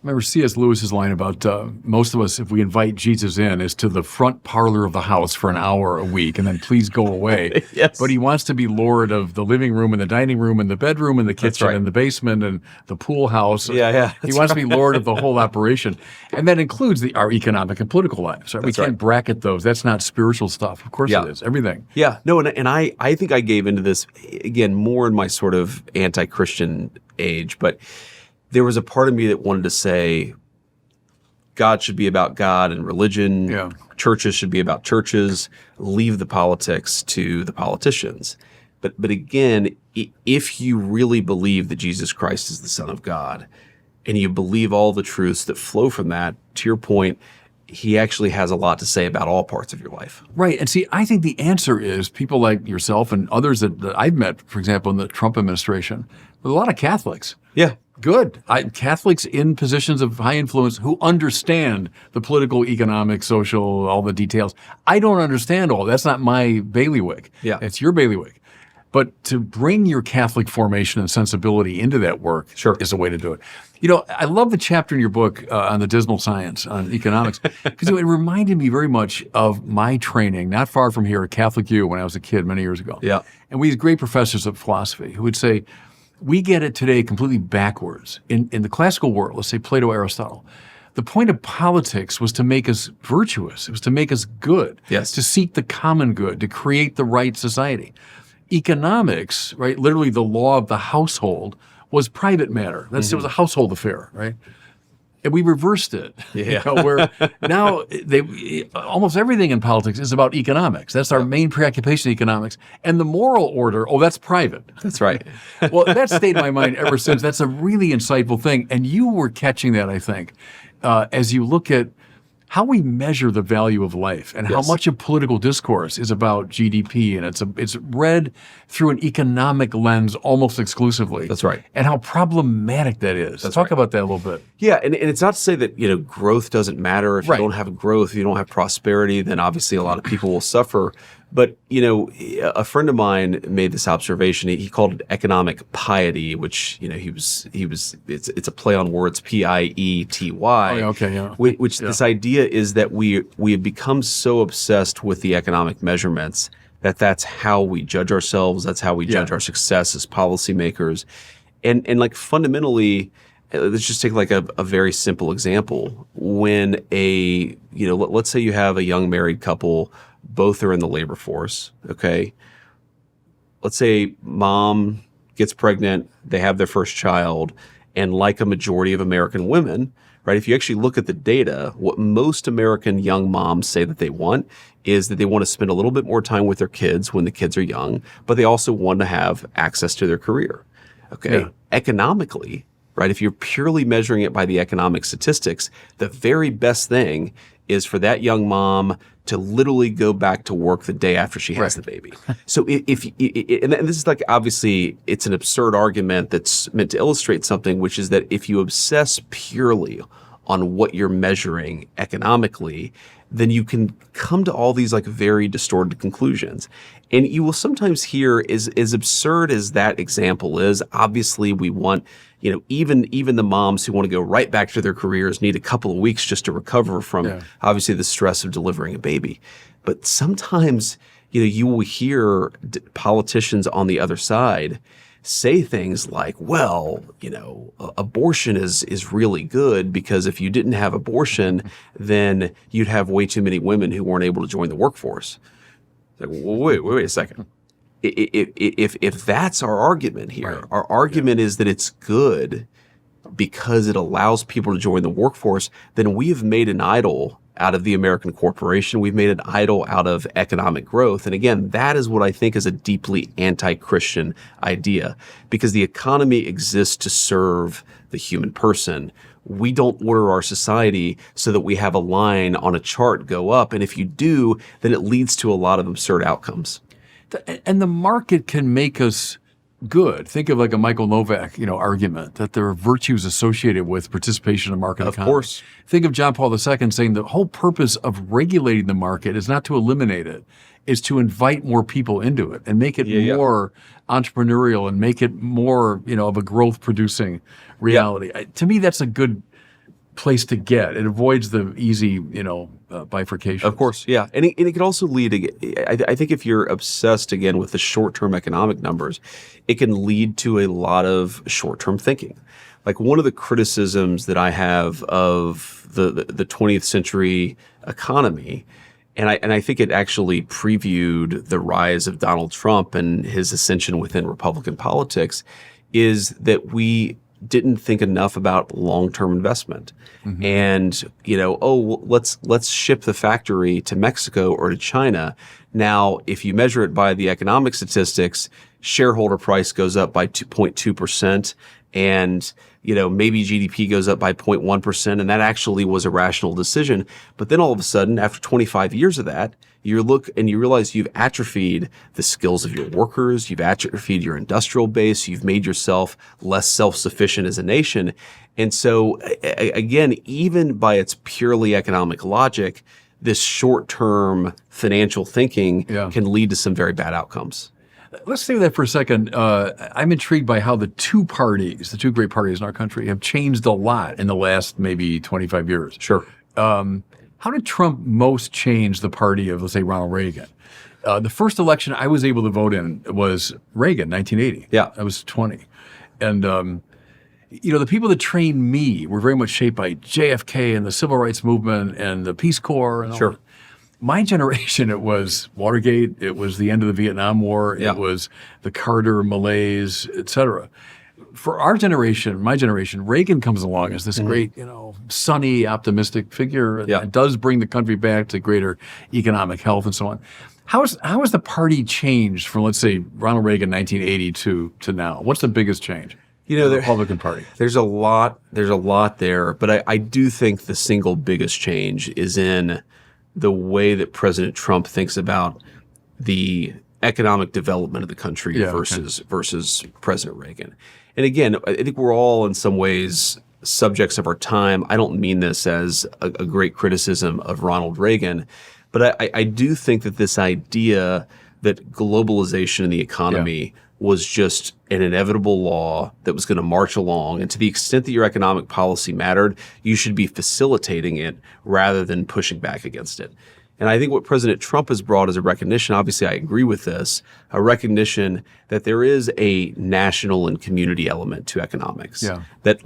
[SPEAKER 1] Remember C.S. Lewis's line about most of us, if we invite Jesus in, is to the front parlor of the house for an hour a week, and then please go away.
[SPEAKER 2] Yes.
[SPEAKER 1] But he wants to be Lord of the living room and the dining room and the bedroom and the kitchen and the basement and the pool house.
[SPEAKER 2] He
[SPEAKER 1] wants to be Lord of the whole operation. And that includes our economic and political lives. Right? We can't bracket those. That's not spiritual stuff. Of course it is. Everything.
[SPEAKER 2] Yeah. No, and I think I gave into this, again, more in my sort of anti-Christian age, but there was a part of me that wanted to say God should be about God and religion.
[SPEAKER 1] Yeah.
[SPEAKER 2] Churches should be about churches. Leave the politics to the politicians. But again, if you really believe that Jesus Christ is the Son of God and you believe all the truths that flow from that, to your point, he actually has a lot to say about all parts of your life.
[SPEAKER 1] Right. And see, I think the answer is people like yourself and others that I've met, for example, in the Trump administration, with a lot of Catholics.
[SPEAKER 2] Yeah.
[SPEAKER 1] Good. Catholics in positions of high influence who understand the political, economic, social, all the details. I don't understand all. That's not my bailiwick.
[SPEAKER 2] Yeah.
[SPEAKER 1] It's your bailiwick. But to bring your Catholic formation and sensibility into that work is a way to do it. You know, I love the chapter in your book on the dismal science, on economics, because it reminded me very much of my training, not far from here at Catholic U when I was a kid many years ago.
[SPEAKER 2] Yeah.
[SPEAKER 1] And we had great professors of philosophy who would say, we get it today completely backwards. In the classical world, let's say Plato, Aristotle, the point of politics was to make us virtuous. It was to make us good, to seek the common good, to create the right society. Economics, right, literally the law of the household, was private matter. It was a household affair, right? And we reversed it.
[SPEAKER 2] Yeah.
[SPEAKER 1] Where now almost everything in politics is about economics. That's our main preoccupation, economics. And the moral order, that's private.
[SPEAKER 2] That's right.
[SPEAKER 1] Well, that's stayed in my mind ever since. That's a really insightful thing. And you were catching that, I think, as you look at how we measure the value of life and how much of political discourse is about GDP, and it's read through an economic lens almost exclusively.
[SPEAKER 2] That's right.
[SPEAKER 1] And how problematic that is. Talk about that a little bit.
[SPEAKER 2] Yeah, and it's not to say that, growth doesn't matter. If you don't have growth, if you don't have prosperity, then obviously a lot of people will suffer. But, a friend of mine made this observation. He called it economic piety, which, it's a play on words, Piety. Which this idea is that we have become so obsessed with the economic measurements that's how we judge ourselves. That's how we judge our success as policymakers. And like fundamentally, let's just take like a very simple example. When let's say you have a young married couple, both are in the labor force, okay? Let's say mom gets pregnant, they have their first child, and like a majority of American women, right, if you actually look at the data, what most American young moms say that they want is that they want to spend a little bit more time with their kids when the kids are young, but they also want to have access to their career, okay? Yeah. Economically, right, if you're purely measuring it by the economic statistics, the very best thing is for that young mom to literally go back to work the day after she has the baby. So and this is like, obviously, it's an absurd argument that's meant to illustrate something, which is that if you obsess purely on what you're measuring economically, then you can come to all these like very distorted conclusions. And you will sometimes hear, as absurd as that example is, obviously we want, even the moms who want to go right back to their careers need a couple of weeks just to recover from obviously the stress of delivering a baby. But sometimes, you will hear politicians on the other side say things like, well, abortion is really good because if you didn't have abortion, then you'd have way too many women who weren't able to join the workforce. It's like, well, wait a second. If that's our argument here, our argument is that it's good because it allows people to join the workforce, then we have made an idol out of the American corporation. We've made an idol out of economic growth. And again, that is what I think is a deeply anti-Christian idea, because the economy exists to serve the human person. We don't order our society so that we have a line on a chart go up. And if you do, then it leads to a lot of absurd outcomes.
[SPEAKER 1] And the market can make us good. Think of like a Michael Novak, argument that there are virtues associated with participation in market economy. Of course. Think of John Paul II saying the whole purpose of regulating the market is not to eliminate it, is to invite more people into it and make it more entrepreneurial and make it more, of a growth-producing reality. To me, that's a good place to get. It avoids the easy, bifurcation.
[SPEAKER 2] Of course, yeah. And it can also lead, I think if you're obsessed, again, with the short-term economic numbers, it can lead to a lot of short-term thinking. Like one of the criticisms that I have of the 20th century economy, and I think it actually previewed the rise of Donald Trump and his ascension within Republican politics, is that we didn't think enough about long-term investment. Mm-hmm. And, let's ship the factory to Mexico or to China. Now, if you measure it by the economic statistics, shareholder price goes up by 2.2%. and maybe GDP goes up by 0.1%, and that actually was a rational decision. But then all of a sudden, after 25 years of that, you look and you realize you've atrophied the skills of your workers, you've atrophied your industrial base, you've made yourself less self-sufficient as a nation. And so again, even by its purely economic logic, this short-term financial thinking can lead to some very bad outcomes.
[SPEAKER 1] Let's stay with that for a second. I'm intrigued by how the two great parties in our country, have changed a lot in the last maybe 25 years.
[SPEAKER 2] Sure.
[SPEAKER 1] How did Trump most change the party of, let's say, Ronald Reagan? The first election I was able to vote in was Reagan, 1980.
[SPEAKER 2] Yeah.
[SPEAKER 1] I was 20. And, the people that trained me were very much shaped by JFK and the Civil Rights Movement and the Peace Corps. And all that. My generation, it was Watergate, it was the end of the Vietnam War, it was the Carter malaise, et cetera. For our generation, my generation, Reagan comes along as this great, sunny, optimistic figure and does bring the country back to greater economic health and so on. How has the party changed from, let's say, Ronald Reagan, 1980 to now? What's the biggest change? The Republican Party.
[SPEAKER 2] There's a lot there, but I do think the single biggest change is in the way that President Trump thinks about the economic development of the country versus President Reagan. And again, I think we're all in some ways subjects of our time. I don't mean this as a great criticism of Ronald Reagan, but I do think that this idea that globalization in the economy was just an inevitable law that was going to march along. And to the extent that your economic policy mattered, you should be facilitating it rather than pushing back against it. And I think what President Trump has brought is a recognition, obviously I agree with this, a recognition that there is a national and community element to economics. That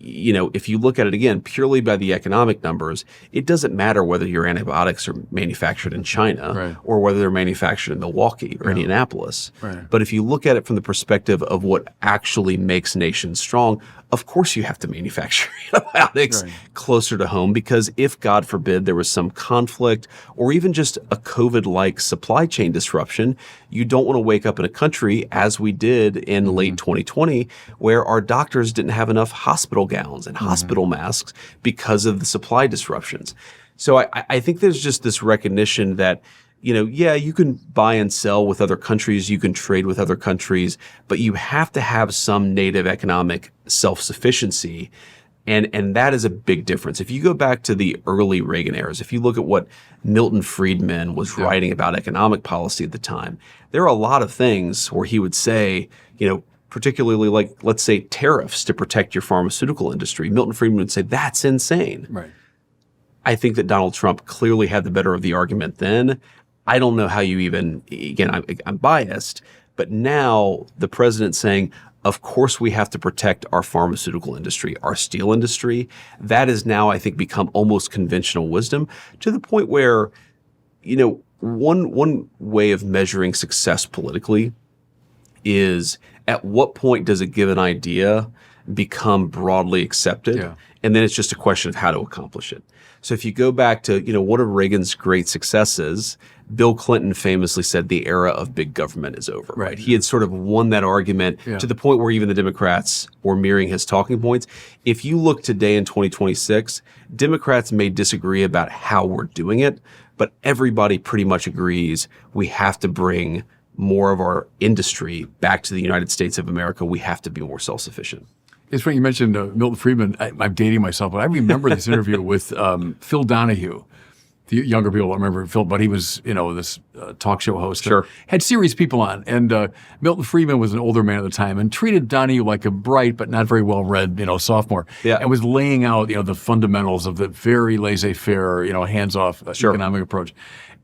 [SPEAKER 2] if you look at it again, purely by the economic numbers, it doesn't matter whether your antibiotics are manufactured in China or whether they're manufactured in Milwaukee or Indianapolis. But if you look at it from the perspective of what actually makes nations strong, of course you have to manufacture antibiotics closer to home, because if, God forbid, there was some conflict or even just a COVID-like supply chain disruption, you don't want to wake up in a country, as we did in late 2020, where our doctors didn't have enough hospital gowns and hospital masks because of the supply disruptions. So I think there's just this recognition that you can buy and sell with other countries, you can trade with other countries, but you have to have some native economic self-sufficiency. And that is a big difference. If you go back to the early Reagan eras, if you look at what Milton Friedman was writing about economic policy at the time, there are a lot of things where he would say, particularly like, let's say, tariffs to protect your pharmaceutical industry. Milton Friedman would say, that's insane. I think that Donald Trump clearly had the better of the argument then. I don't know how you even, again, I'm biased, but now the president's saying, of course we have to protect our pharmaceutical industry, our steel industry. That has now, I think, become almost conventional wisdom, to the point where, one way of measuring success politically is at what point does a given idea become broadly accepted? And then it's just a question of how to accomplish it. So if you go back to, one of Reagan's great successes, Bill Clinton famously said the era of big government is over. Right. He had sort of won that argument to the point where even the Democrats were mirroring his talking points. If you look today in 2026, Democrats may disagree about how we're doing it, but everybody pretty much agrees we have to bring more of our industry back to the United States of America. We have to be more self-sufficient.
[SPEAKER 1] It's funny you mentioned Milton Friedman. I'm dating myself, but I remember this interview with Phil Donahue. The younger people don't remember Phil, but he was, this talk show host. Had serious people on. And Milton Friedman was an older man at the time and treated Donahue like a bright but not very well-read, sophomore. And was laying out, the fundamentals of the very laissez-faire, hands-off economic approach.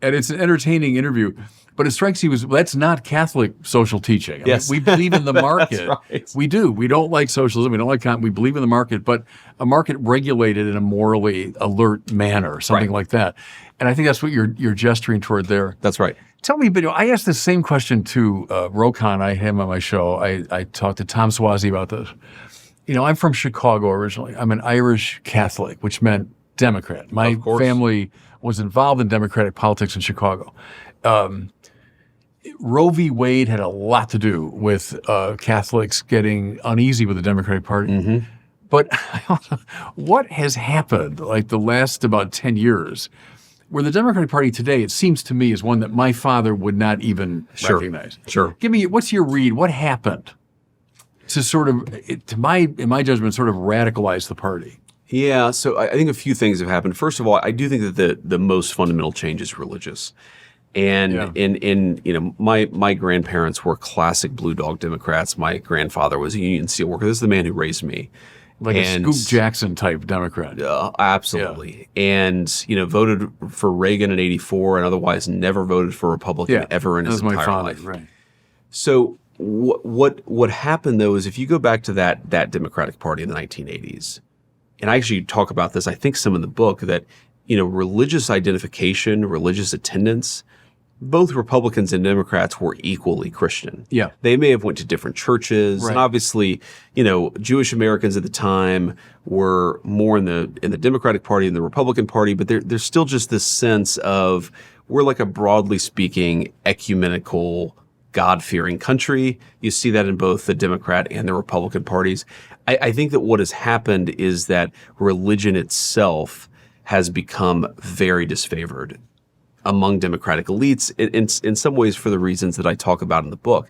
[SPEAKER 1] And it's an entertaining interview. But it strikes you as, that's not Catholic social teaching. I mean, we believe in the market. We do. We don't like socialism. We don't like we believe in the market, but a market regulated in a morally alert manner, something like that. And I think that's what you're gesturing toward there.
[SPEAKER 2] That's right.
[SPEAKER 1] Tell me, but I asked the same question to Rokan. I had him on my show. I talked to Tom Swazi about this. I'm from Chicago originally. I'm an Irish Catholic, which meant Democrat. My family was involved in Democratic politics in Chicago. Roe v. Wade had a lot to do with Catholics getting uneasy with the Democratic Party.
[SPEAKER 2] Mm-hmm.
[SPEAKER 1] But what has happened like the last about 10 years where the Democratic Party today, it seems to me, is one that my father would not even recognize.
[SPEAKER 2] Sure.
[SPEAKER 1] Give me, what's your read? What happened to sort of, in my judgment, sort of radicalize the party?
[SPEAKER 2] Yeah, so I think a few things have happened. First of all, I do think that the most fundamental change is religious. And my grandparents were classic blue dog Democrats. My grandfather was a union steelworker. This is the man who raised me.
[SPEAKER 1] Like a Scoop Jackson type Democrat.
[SPEAKER 2] Absolutely. Yeah. And, voted for Reagan in 84 and otherwise never voted for Republican ever in his entire life.
[SPEAKER 1] Right.
[SPEAKER 2] So what happened, though, is if you go back to that Democratic Party in the 1980s, and I actually talk about this, I think some in the book, that, religious identification, religious attendance, both Republicans and Democrats were equally Christian.
[SPEAKER 1] Yeah.
[SPEAKER 2] They may have went to different churches.
[SPEAKER 1] Right.
[SPEAKER 2] And obviously, Jewish Americans at the time were more in the Democratic Party and the Republican Party, but there's still just this sense of we're like a broadly speaking ecumenical, God-fearing country. You see that in both the Democrat and the Republican parties. I think that what has happened is that religion itself has become very disfavored among Democratic elites in some ways for the reasons that I talk about in the book.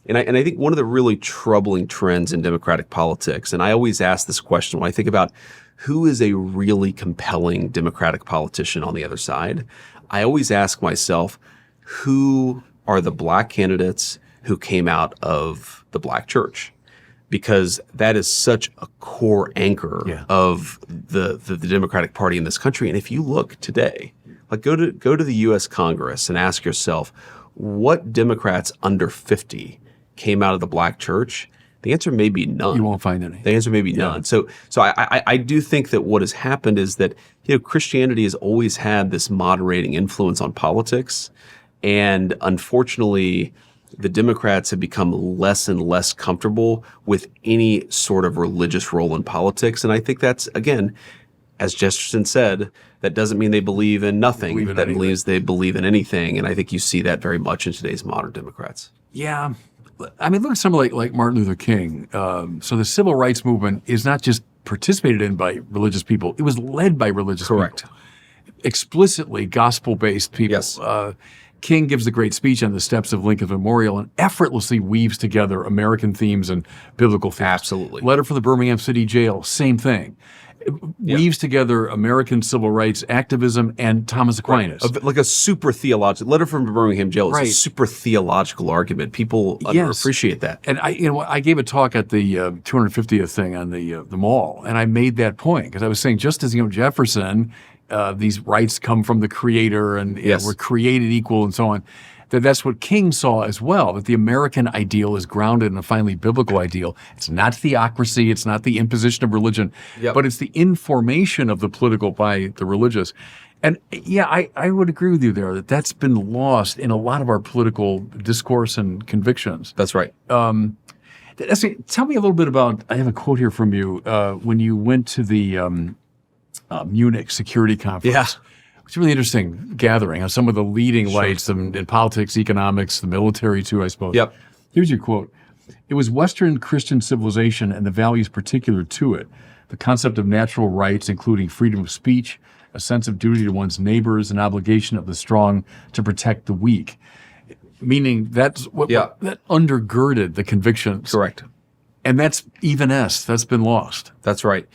[SPEAKER 2] And I think one of the really troubling trends in Democratic politics, and I always ask this question when I think about who is a really compelling Democratic politician on the other side, I always ask myself, who are the black candidates who came out of the black church? Because that is such a core anchor of the Democratic Party in this country. And if you look today, like go to the U.S. Congress and ask yourself, what Democrats under 50 came out of the black church? The answer may be none.
[SPEAKER 1] You won't find any.
[SPEAKER 2] The answer may be none. So I do think that what has happened is that Christianity has always had this moderating influence on politics, and unfortunately, the Democrats have become less and less comfortable with any sort of religious role in politics. And I think that's, again, as Chesterton said, that doesn't mean they believe in nothing. That means they believe in anything. And I think you see that very much in today's modern Democrats.
[SPEAKER 1] Yeah. I mean, look at somebody like Martin Luther King. So the civil rights movement is not just participated in by religious people. It was led by religious people. Explicitly gospel-based people.
[SPEAKER 2] Yes.
[SPEAKER 1] King gives the great speech on the steps of Lincoln Memorial and effortlessly weaves together American themes and biblical themes.
[SPEAKER 2] Absolutely.
[SPEAKER 1] Letter from the Birmingham City Jail, same thing. Weaves together American civil rights activism and Thomas Aquinas.
[SPEAKER 2] Right. Like a super theological letter from Birmingham Jail is a super theological argument. People appreciate that.
[SPEAKER 1] And I gave a talk at the 250th thing on the mall, and I made that point because I was saying just as Jefferson, these rights come from the Creator and we're created equal and so on. That's what King saw as well, that the American ideal is grounded in a finely biblical ideal. It's not theocracy, it's not the imposition of religion, but it's the information of the political by the religious. And I would agree with you there that's been lost in a lot of our political discourse and convictions.
[SPEAKER 2] That's right.
[SPEAKER 1] Tell me a little bit about, I have a quote here from you, when you went to the Munich Security Conference.
[SPEAKER 2] Yeah.
[SPEAKER 1] It's a really interesting gathering of some of the leading lights in politics, economics, the military too, I suppose.
[SPEAKER 2] Yep.
[SPEAKER 1] Here's your quote. It was Western Christian civilization and the values particular to it, the concept of natural rights, including freedom of speech, a sense of duty to one's neighbors, an obligation of the strong to protect the weak. Meaning that's what that undergirded the convictions.
[SPEAKER 2] Correct.
[SPEAKER 1] And that's that's been lost.
[SPEAKER 2] That's right.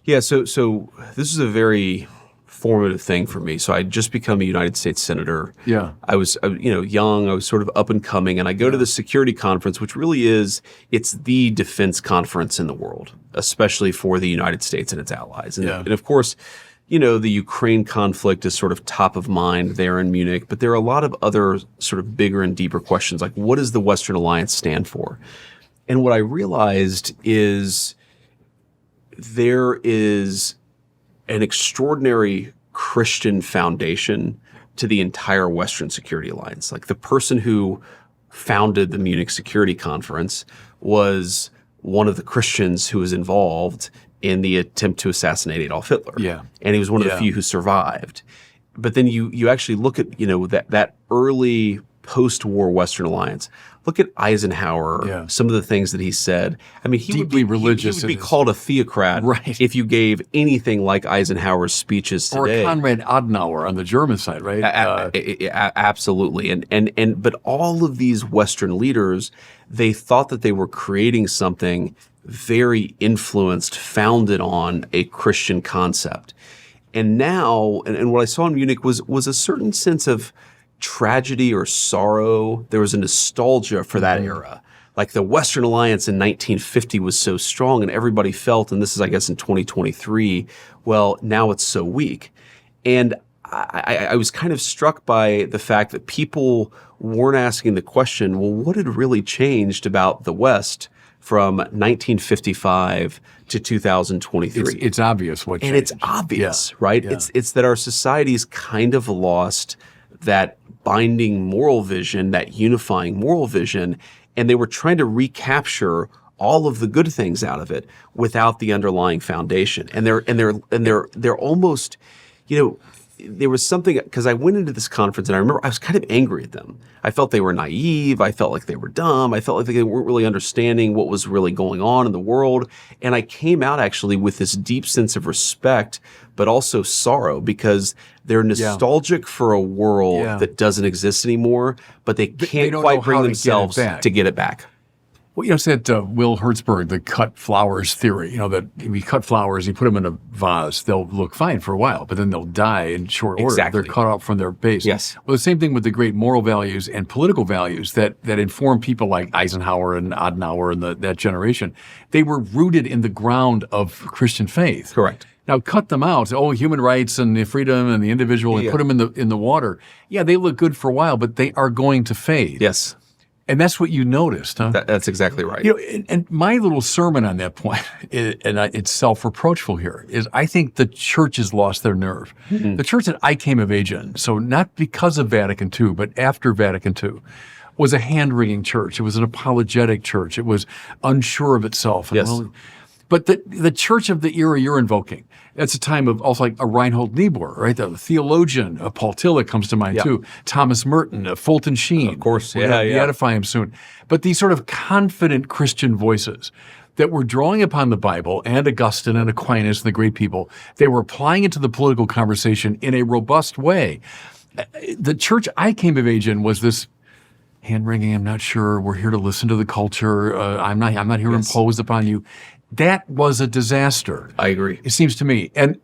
[SPEAKER 2] Yeah, so this is a very formative thing for me. So I had just become a United States Senator.
[SPEAKER 1] Yeah.
[SPEAKER 2] I was, young. I was sort of up and coming. And I go to the security conference, which really it's the defense conference in the world, especially for the United States and its allies. And, and of course, the Ukraine conflict is sort of top of mind there in Munich. But there are a lot of other sort of bigger and deeper questions, like what does the Western Alliance stand for? And what I realized is there is an extraordinary Christian foundation to the entire Western Security Alliance. Like the person who founded the Munich Security Conference was one of the Christians who was involved in the attempt to assassinate Adolf Hitler.
[SPEAKER 1] Yeah.
[SPEAKER 2] And he was one of the few who survived. But then you actually look at, that early post-war Western alliance. Look at Eisenhower, some of the things that he said. I mean, he
[SPEAKER 1] Deeply
[SPEAKER 2] would be,
[SPEAKER 1] religious.
[SPEAKER 2] He would be called a theocrat if you gave anything like Eisenhower's speeches today.
[SPEAKER 1] Or Konrad Adenauer on the German side, right?
[SPEAKER 2] Absolutely. And but all of these Western leaders, they thought that they were creating something very influenced, founded on a Christian concept. And now, and what I saw in Munich was a certain sense of tragedy or sorrow. There was a nostalgia for that era. Like the Western Alliance in 1950 was so strong, and everybody felt, and this is, I guess, in 2023, well, now it's so weak. And I was kind of struck by the fact that people weren't asking the question, well, what had really changed about the West from 1955 to 2023?
[SPEAKER 1] It's obvious what changed.
[SPEAKER 2] And it's obvious, right? Yeah. It's that our society's kind of lost that binding moral vision, that unifying moral vision, and they were trying to recapture all of the good things out of it without the underlying foundation. And they're almost, you know, there was something, because I went into this conference and I remember I was kind of angry at them. I felt they were naive. I felt like they were dumb. I felt like they weren't really understanding what was really going on in the world. And I came out actually with this deep sense of respect, but also sorrow, because they're nostalgic for a world that doesn't exist anymore, but they can't quite bring themselves to get it back.
[SPEAKER 1] Well, you know, said Will Hertzberg, the cut flowers theory, you know, that if you cut flowers, you put them in a vase, they'll look fine for a while, but then they'll die in short order.
[SPEAKER 2] Exactly.
[SPEAKER 1] They're cut off from their base.
[SPEAKER 2] Yes.
[SPEAKER 1] Well, the same thing with the great moral values and political values that inform people like Eisenhower and Adenauer and that generation. They were rooted in the ground of Christian faith.
[SPEAKER 2] Correct.
[SPEAKER 1] Now cut them out. Human rights and the freedom and the individual, and put them in the water. Yeah, they look good for a while, but they are going to fade.
[SPEAKER 2] Yes.
[SPEAKER 1] And that's what you noticed, huh?
[SPEAKER 2] That's exactly right.
[SPEAKER 1] You know, and my little sermon on that point, it's self-reproachful here, is I think the church has lost their nerve. Mm-hmm. The church that I came of age in, so not because of Vatican II, but after Vatican II, was a hand-wringing church. It was an apologetic church. It was unsure of itself.
[SPEAKER 2] Yes.
[SPEAKER 1] But the church of the era you're invoking, that's a time of also like a Reinhold Niebuhr, right? The theologian, Paul Tillich comes to mind too. Thomas Merton, Fulton Sheen.
[SPEAKER 2] Of course,
[SPEAKER 1] We're going to beatify him soon. But these sort of confident Christian voices that were drawing upon the Bible and Augustine and Aquinas and the great people, they were applying it to the political conversation in a robust way. The church I came of age in was this hand-wringing, I'm not sure, we're here to listen to the culture, I'm not here to impose upon you. That was a disaster.
[SPEAKER 2] I agree.
[SPEAKER 1] It seems to me. And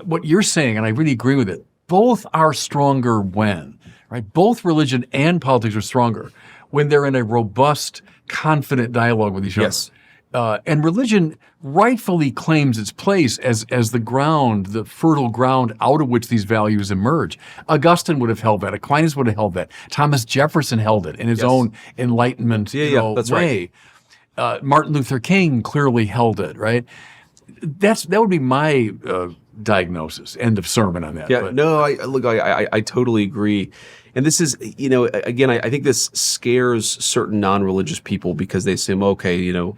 [SPEAKER 1] what you're saying, and I really agree with it, both are stronger when, right? Both religion and politics are stronger when they're in a robust, confident dialogue with each other.
[SPEAKER 2] Yes.
[SPEAKER 1] And religion rightfully claims its place as the ground, the fertile ground out of which these values emerge. Augustine would have held that. Aquinas would have held that. Thomas Jefferson held it in his own Enlightenment
[SPEAKER 2] that's
[SPEAKER 1] way.
[SPEAKER 2] Right.
[SPEAKER 1] Martin Luther King clearly held it, right? That would be my diagnosis. End of sermon on that.
[SPEAKER 2] Yeah, I totally agree. And this is, you know, again, I think this scares certain non-religious people because they say, okay, you know,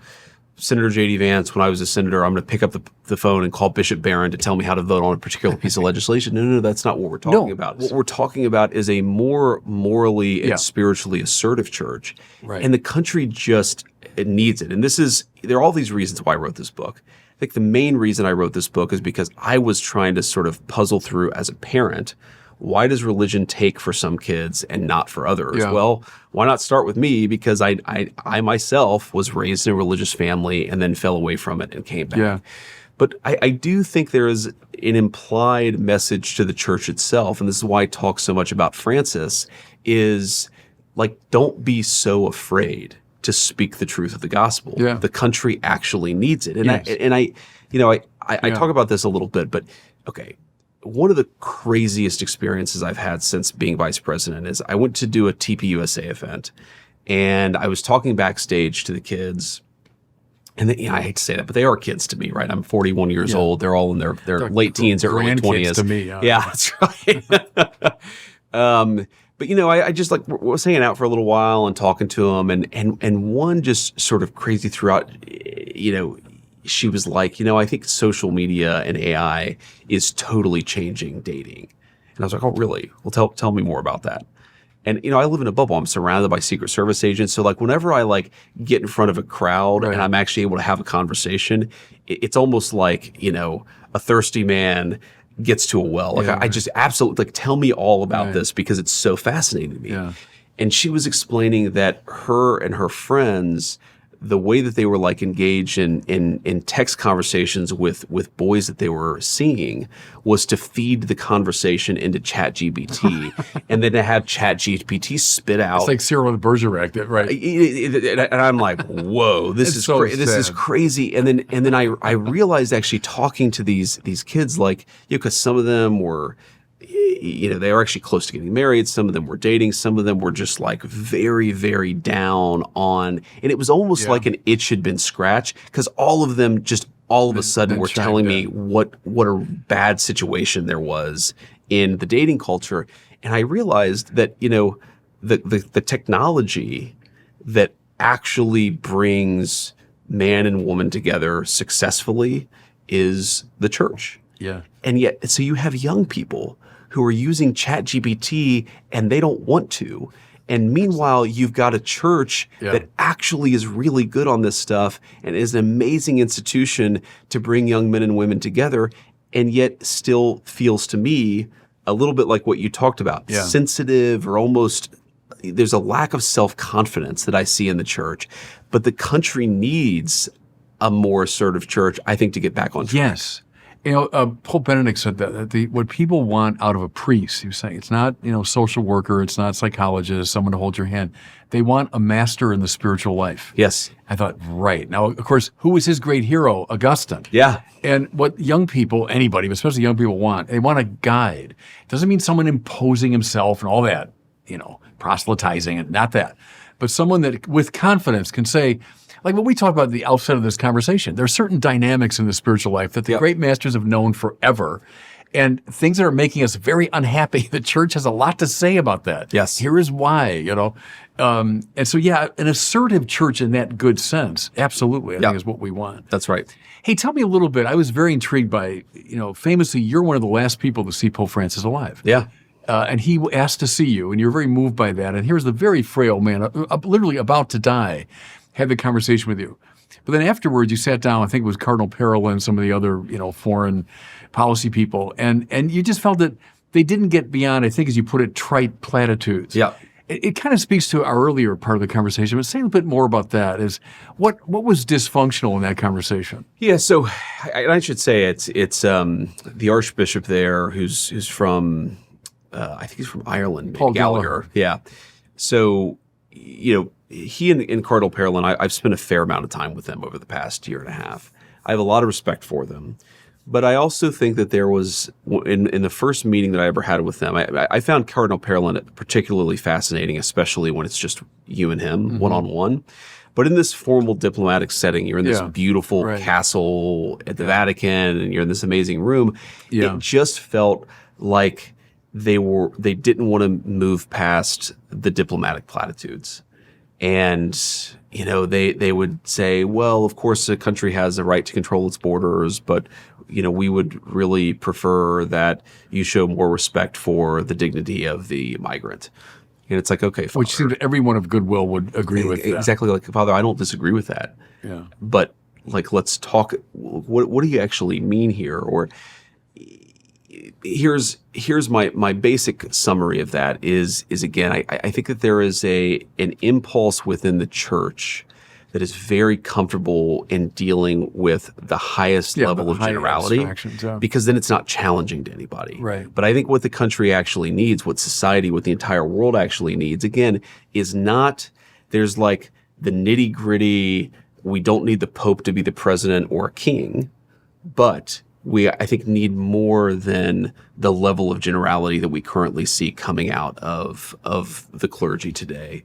[SPEAKER 2] Senator JD Vance, when I was a senator, I'm going to pick up the phone and call Bishop Barron to tell me how to vote on a particular piece of legislation. No, that's not what we're talking about. What we're talking about is a more morally and spiritually assertive church. Right. And the country just needs it. And there are all these reasons why I wrote this book. I think the main reason I wrote this book is because I was trying to sort of puzzle through as a parent, why does religion take for some kids and not for others? Yeah. Well, why not start with me? Because I myself was raised in a religious family and then fell away from it and came back. Yeah. But I do think there is an implied message to the church itself, and this is why I talk so much about Francis, is like, don't be so afraid to speak the truth of the gospel. Yeah. The country actually needs it. And I talk about this a little bit, but okay. One of the craziest experiences I've had since being vice president is I went to do a TPUSA event, and I was talking backstage to the kids. And I hate to say that, but they are kids to me, right? I'm 41 years old. They're all in their late teens, early 20s.
[SPEAKER 1] To me,
[SPEAKER 2] that's right. But you know, I just like was hanging out for a little while and talking to them, and one just sort of crazy throughout, you know. She was like, you know, I think social media and AI is totally changing dating. And I was like, oh, really? Well, tell me more about that. And, I live in a bubble. I'm surrounded by Secret Service agents. So like whenever I like get in front of a crowd and I'm actually able to have a conversation, it's almost like, a thirsty man gets to a well. Like I just absolutely like, tell me all about this because it's so fascinating to me.
[SPEAKER 1] Yeah.
[SPEAKER 2] And she was explaining that her and her friends, the way that they were like engaged in text conversations with boys that they were seeing was to feed the conversation into ChatGPT and then to have ChatGPT spit out.
[SPEAKER 1] It's like Cyril the Bergerac, right?
[SPEAKER 2] And I'm like, whoa, this is
[SPEAKER 1] so
[SPEAKER 2] this is crazy. And then I realized actually talking to these kids, like, because some of them were, they were actually close to getting married. Some of them were dating. Some of them were just like very, very down on, and it was almost like an itch had been scratched because all of them just all of a sudden were telling me what a bad situation there was in the dating culture. And I realized that, the technology that actually brings man and woman together successfully is the church.
[SPEAKER 1] Yeah.
[SPEAKER 2] And yet, so you have young people who are using ChatGPT and they don't want to. And meanwhile, you've got a church that actually is really good on this stuff and is an amazing institution to bring young men and women together, and yet still feels to me a little bit like what you talked about, sensitive or almost there's a lack of self-confidence that I see in the church. But the country needs a more assertive church, I think, to get back on track.
[SPEAKER 1] Yes. Pope Benedict said that what people want out of a priest, he was saying, it's not, social worker, it's not psychologist, someone to hold your hand. They want a master in the spiritual life.
[SPEAKER 2] Yes.
[SPEAKER 1] I thought, right. Now, of course, who was his great hero? Augustine.
[SPEAKER 2] Yeah.
[SPEAKER 1] And what young people, anybody, but especially young people they want a guide. It doesn't mean someone imposing himself and all that, proselytizing and not that. But someone that with confidence can say, like what we talked about at the outset of this conversation, there are certain dynamics in the spiritual life that the great masters have known forever, and things that are making us very unhappy. The church has a lot to say about that.
[SPEAKER 2] Yes.
[SPEAKER 1] Here is why, and so, an assertive church in that good sense, absolutely, I think is what we want.
[SPEAKER 2] That's right.
[SPEAKER 1] Hey, tell me a little bit. I was very intrigued by, famously, you're one of the last people to see Pope Francis alive.
[SPEAKER 2] Yeah.
[SPEAKER 1] And he asked to see you, and you're very moved by that. And here's the very frail man, literally about to die, had the conversation with you. But then afterwards, you sat down, I think it was Cardinal Parolin and some of the other, foreign policy people, and you just felt that they didn't get beyond, I think, as you put it, trite platitudes.
[SPEAKER 2] Yeah.
[SPEAKER 1] It kind of speaks to our earlier part of the conversation, but say a bit more about that. Is what was dysfunctional in that conversation?
[SPEAKER 2] Yeah, so I should say it's the Archbishop there who's from, I think he's from Ireland.
[SPEAKER 1] Paul Gallagher.
[SPEAKER 2] Yeah. So, he and Cardinal Parolin, I've spent a fair amount of time with them over the past year and a half. I have a lot of respect for them. But I also think that there was, in the first meeting that I ever had with them, I found Cardinal Parolin particularly fascinating, especially when it's just you and him, one-on-one. But in this formal diplomatic setting, you're in this beautiful castle at the Vatican, and you're in this amazing room. It just felt like they didn't want to move past the diplomatic platitudes. And, they would say, well, of course, a country has a right to control its borders, but, we would really prefer that you show more respect for the dignity of the migrant. And it's like, okay, Father.
[SPEAKER 1] Which seems everyone of goodwill would agree with that.
[SPEAKER 2] Exactly. Like, Father, I don't disagree with that.
[SPEAKER 1] Yeah.
[SPEAKER 2] But, let's talk. What do you actually mean here? Or here's my basic summary of that is again, I think that there is an impulse within the church that is very comfortable in dealing with the highest level of generality, because then it's not challenging to anybody.
[SPEAKER 1] Right.
[SPEAKER 2] But I think what the country actually needs, what society, what the entire world actually needs, again, is not, there's like the nitty gritty, we don't need the Pope to be the president or a king, but we, I think, need more than the level of generality that we currently see coming out of the clergy today.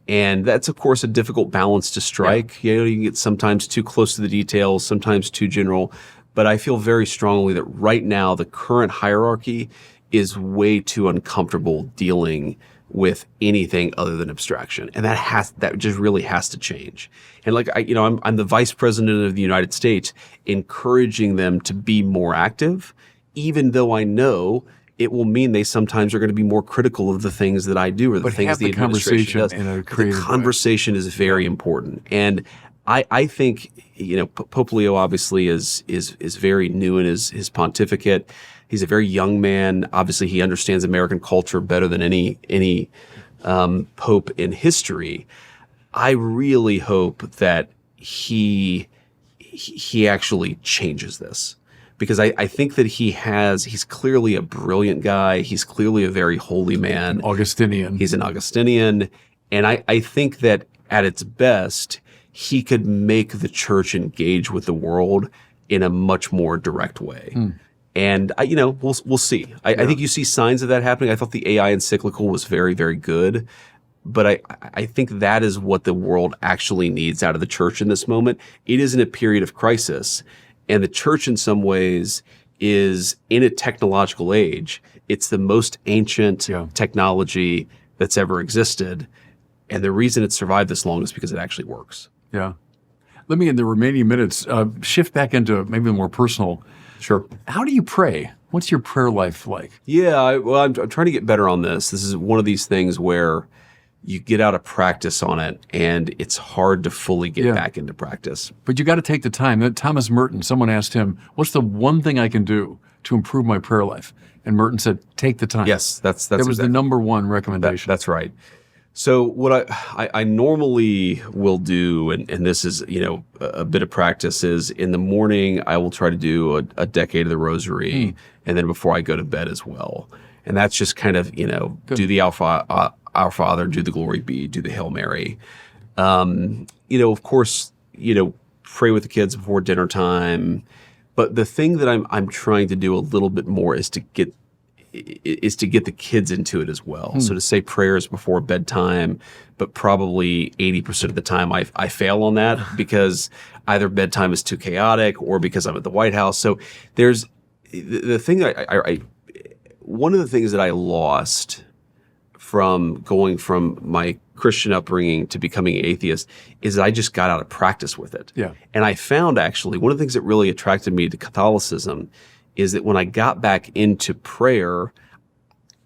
[SPEAKER 2] And that's, of course, a difficult balance to strike. Yeah. You get sometimes too close to the details, sometimes too general. But I feel very strongly that right now the current hierarchy is way too uncomfortable dealing with anything other than abstraction. And that just really has to change. And like, I'm the Vice President of the United States, encouraging them to be more active, even though I know it will mean they sometimes are going to be more critical of the things that I do or the
[SPEAKER 1] But
[SPEAKER 2] things
[SPEAKER 1] have
[SPEAKER 2] the
[SPEAKER 1] the
[SPEAKER 2] administration does.
[SPEAKER 1] conversation in a
[SPEAKER 2] The
[SPEAKER 1] creative way.
[SPEAKER 2] conversation is very important. And I think, Pope Leo obviously is very new in his pontificate. He's a very young man. Obviously, he understands American culture better than any pope in history. I really hope that he actually changes this, because I think that he's clearly a brilliant guy. He's clearly a very holy man.
[SPEAKER 1] Augustinian.
[SPEAKER 2] He's an Augustinian. And I think that at its best, he could make the church engage with the world in a much more direct way. And we'll see. I think you see signs of that happening. I thought the AI encyclical was very, very good. But I think that is what the world actually needs out of the church in this moment. It is in a period of crisis. And the church in some ways is in a technological age. It's the most ancient technology that's ever existed. And the reason it's survived this long is because it actually works.
[SPEAKER 1] Yeah. Let me, in the remaining minutes, shift back into maybe more personal.
[SPEAKER 2] Sure.
[SPEAKER 1] How do you pray? What's your prayer life like?
[SPEAKER 2] Yeah, I'm trying to get better on this. This is one of these things where you get out of practice on it, and it's hard to fully get back into practice.
[SPEAKER 1] But you got to take the time. Thomas Merton, someone asked him, what's the one thing I can do to improve my prayer life? And Merton said, take the time.
[SPEAKER 2] Yes, that
[SPEAKER 1] was the number one recommendation.
[SPEAKER 2] That's right. So what I normally will do, and this is, a bit of practice, is in the morning I will try to do a decade of the rosary, and then before I go to bed as well. And that's just kind of, do the Our Father, do the Glory Be, do the Hail Mary. Of course, pray with the kids before dinner time. But the thing that I'm trying to do a little bit more is to get the kids into it as well. So to say prayers before bedtime, but probably 80% of the time I fail on that because either bedtime is too chaotic or because I'm at the White House. So there's the thing one of the things that I lost from going from my Christian upbringing to becoming an atheist is that I just got out of practice with it.
[SPEAKER 1] Yeah.
[SPEAKER 2] And I found actually one of the things that really attracted me to Catholicism is that when I got back into prayer,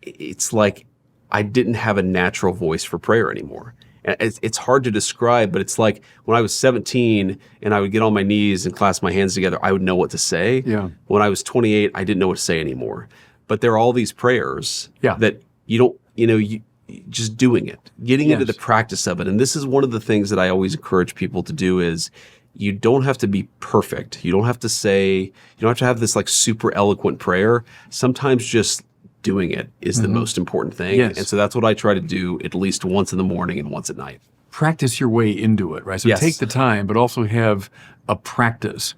[SPEAKER 2] it's like I didn't have a natural voice for prayer anymore. And it's hard to describe, but it's like when I was 17 and I would get on my knees and clasp my hands together, I would know what to say.
[SPEAKER 1] Yeah.
[SPEAKER 2] When I was 28, I didn't know what to say anymore. But there are all these prayers that you don't, you just doing it, getting into the practice of it. And this is one of the things that I always encourage people to do is you don't have to be perfect. You don't have to have this like super eloquent prayer. Sometimes just doing it is the most important thing.
[SPEAKER 1] Yes.
[SPEAKER 2] And so that's what I try to do at least once in the morning and once at night.
[SPEAKER 1] Practice your way into it, right? So take the time, but also have a practice.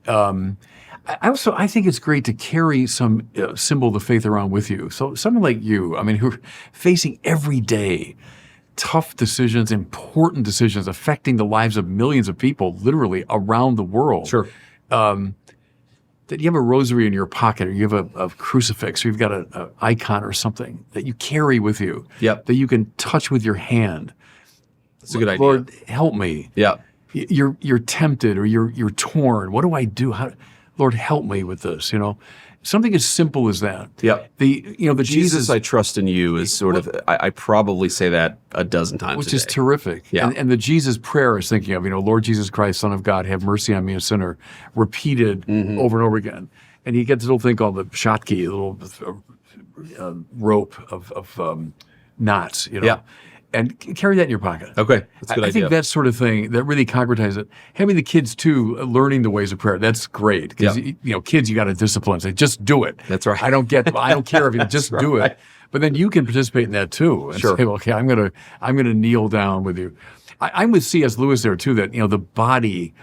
[SPEAKER 1] I think it's great to carry some symbol of the faith around with you. So someone like you, who're facing every day tough decisions, important decisions affecting the lives of millions of people literally around the world.
[SPEAKER 2] Sure.
[SPEAKER 1] That you have a rosary in your pocket or you have a crucifix or you've got an icon or something that you carry with you that you can touch with your hand.
[SPEAKER 2] That's a good idea.
[SPEAKER 1] Lord, help me.
[SPEAKER 2] Yeah.
[SPEAKER 1] You're tempted or you're torn. What do I do? Lord, help me with this, Something as simple as that.
[SPEAKER 2] Yeah.
[SPEAKER 1] The
[SPEAKER 2] Jesus, I trust in you is sort of, I probably say that a dozen times
[SPEAKER 1] which
[SPEAKER 2] a
[SPEAKER 1] is
[SPEAKER 2] day.
[SPEAKER 1] terrific.
[SPEAKER 2] Yeah.
[SPEAKER 1] And the Jesus prayer is thinking of, Lord Jesus Christ, Son of God, have mercy on me, a sinner, repeated over and over again. And he gets this little thing called the shotki, a little rope of knots,
[SPEAKER 2] Yeah.
[SPEAKER 1] And carry that in your pocket.
[SPEAKER 2] Okay. That's a good
[SPEAKER 1] I
[SPEAKER 2] idea.
[SPEAKER 1] think that sort of thing, that really concretizes it. Having the kids, too, learning the ways of prayer, that's great. Because, kids, you got to discipline. Say, just do it.
[SPEAKER 2] That's right.
[SPEAKER 1] I don't care if you just do it. But then you can participate in that, too. And say, well, okay, I'm gonna kneel down with you. I'm with C.S. Lewis there, too, that, the body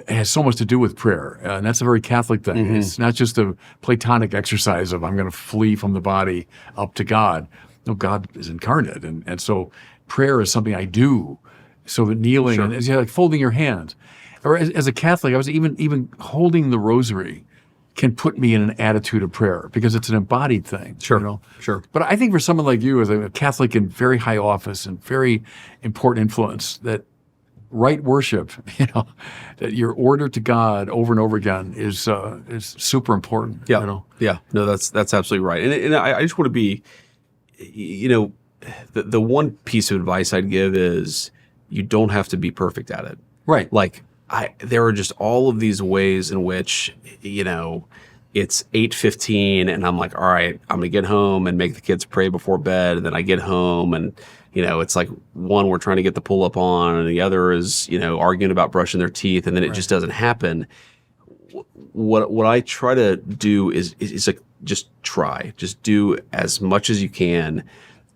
[SPEAKER 1] has so much to do with prayer. And that's a very Catholic thing. It's not just a Platonic exercise of I'm going to flee from the body up to God. No, God is incarnate. And so prayer is something I do. So that kneeling, and it's like folding your hands. Or as a Catholic, I was even holding the rosary can put me in an attitude of prayer because it's an embodied thing.
[SPEAKER 2] Sure.
[SPEAKER 1] But I think for someone like you, as a Catholic in very high office and very important influence, that right worship, that your order to God over and over again is super important.
[SPEAKER 2] Yeah. Yeah. No, that's absolutely right. And I just want to be, the one piece of advice I'd give is you don't have to be perfect at it.
[SPEAKER 1] Right.
[SPEAKER 2] Like there are just all of these ways in which, it's 8:15 and I'm like, all right, I'm gonna get home and make the kids pray before bed. And then I get home and, it's like one, we're trying to get the pull up on, and the other is, arguing about brushing their teeth, and then it just doesn't happen. What I try to do is like, just do as much as you can.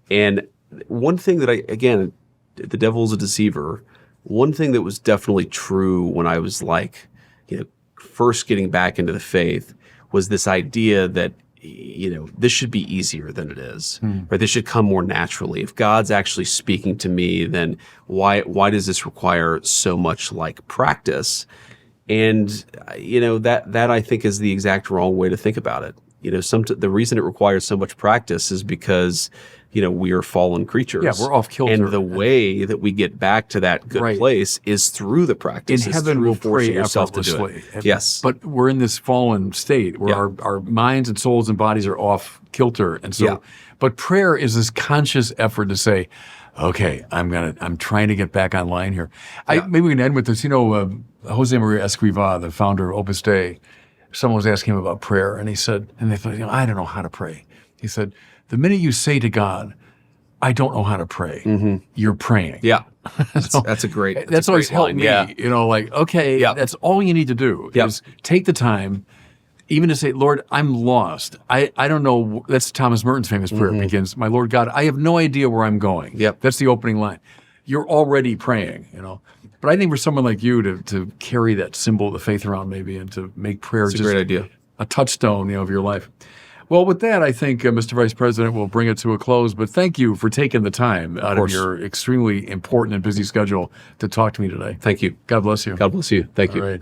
[SPEAKER 2] And one thing that again, the devil's a deceiver. One thing that was definitely true when I was like, first getting back into the faith was this idea that, this should be easier than it is, right? This should come more naturally. If God's actually speaking to me, then why does this require so much like practice? And, that I think is the exact wrong way to think about it. The reason it requires so much practice is because, we are fallen creatures.
[SPEAKER 1] Yeah, we're off kilter.
[SPEAKER 2] And the way that we get back to that good place is through the practice.
[SPEAKER 1] In heaven, we'll pray
[SPEAKER 2] yourself to do
[SPEAKER 1] effortlessly.
[SPEAKER 2] it. Yes.
[SPEAKER 1] But we're in this fallen state where our minds and souls and bodies are off kilter. And so, but prayer is this conscious effort to say, okay, I'm trying to get back online here. Maybe we can end with this. Jose Maria Escrivá, the founder of Opus Dei, someone was asking him about prayer, and he said, and they thought, I don't know how to pray. He said, the minute you say to God, I don't know how to pray, you're praying.
[SPEAKER 2] Yeah. That's a great
[SPEAKER 1] That's always helped me.
[SPEAKER 2] Yeah.
[SPEAKER 1] Okay, that's all you need to do is take the time, even to say, Lord, I'm lost. I don't know. That's Thomas Merton's famous prayer. It begins, my Lord God, I have no idea where I'm going.
[SPEAKER 2] Yep.
[SPEAKER 1] That's the opening line. You're already praying, But I think for someone like you to carry that symbol of the faith around maybe and to make prayer
[SPEAKER 2] just a great idea.
[SPEAKER 1] A touchstone, of your life. Well, with that, I think, Mr. Vice President, we'll bring it to a close. But thank you for taking the time out of your extremely important and busy schedule to talk to me today.
[SPEAKER 2] Thank you.
[SPEAKER 1] God bless you.
[SPEAKER 2] God bless you. Thank you.
[SPEAKER 1] All right.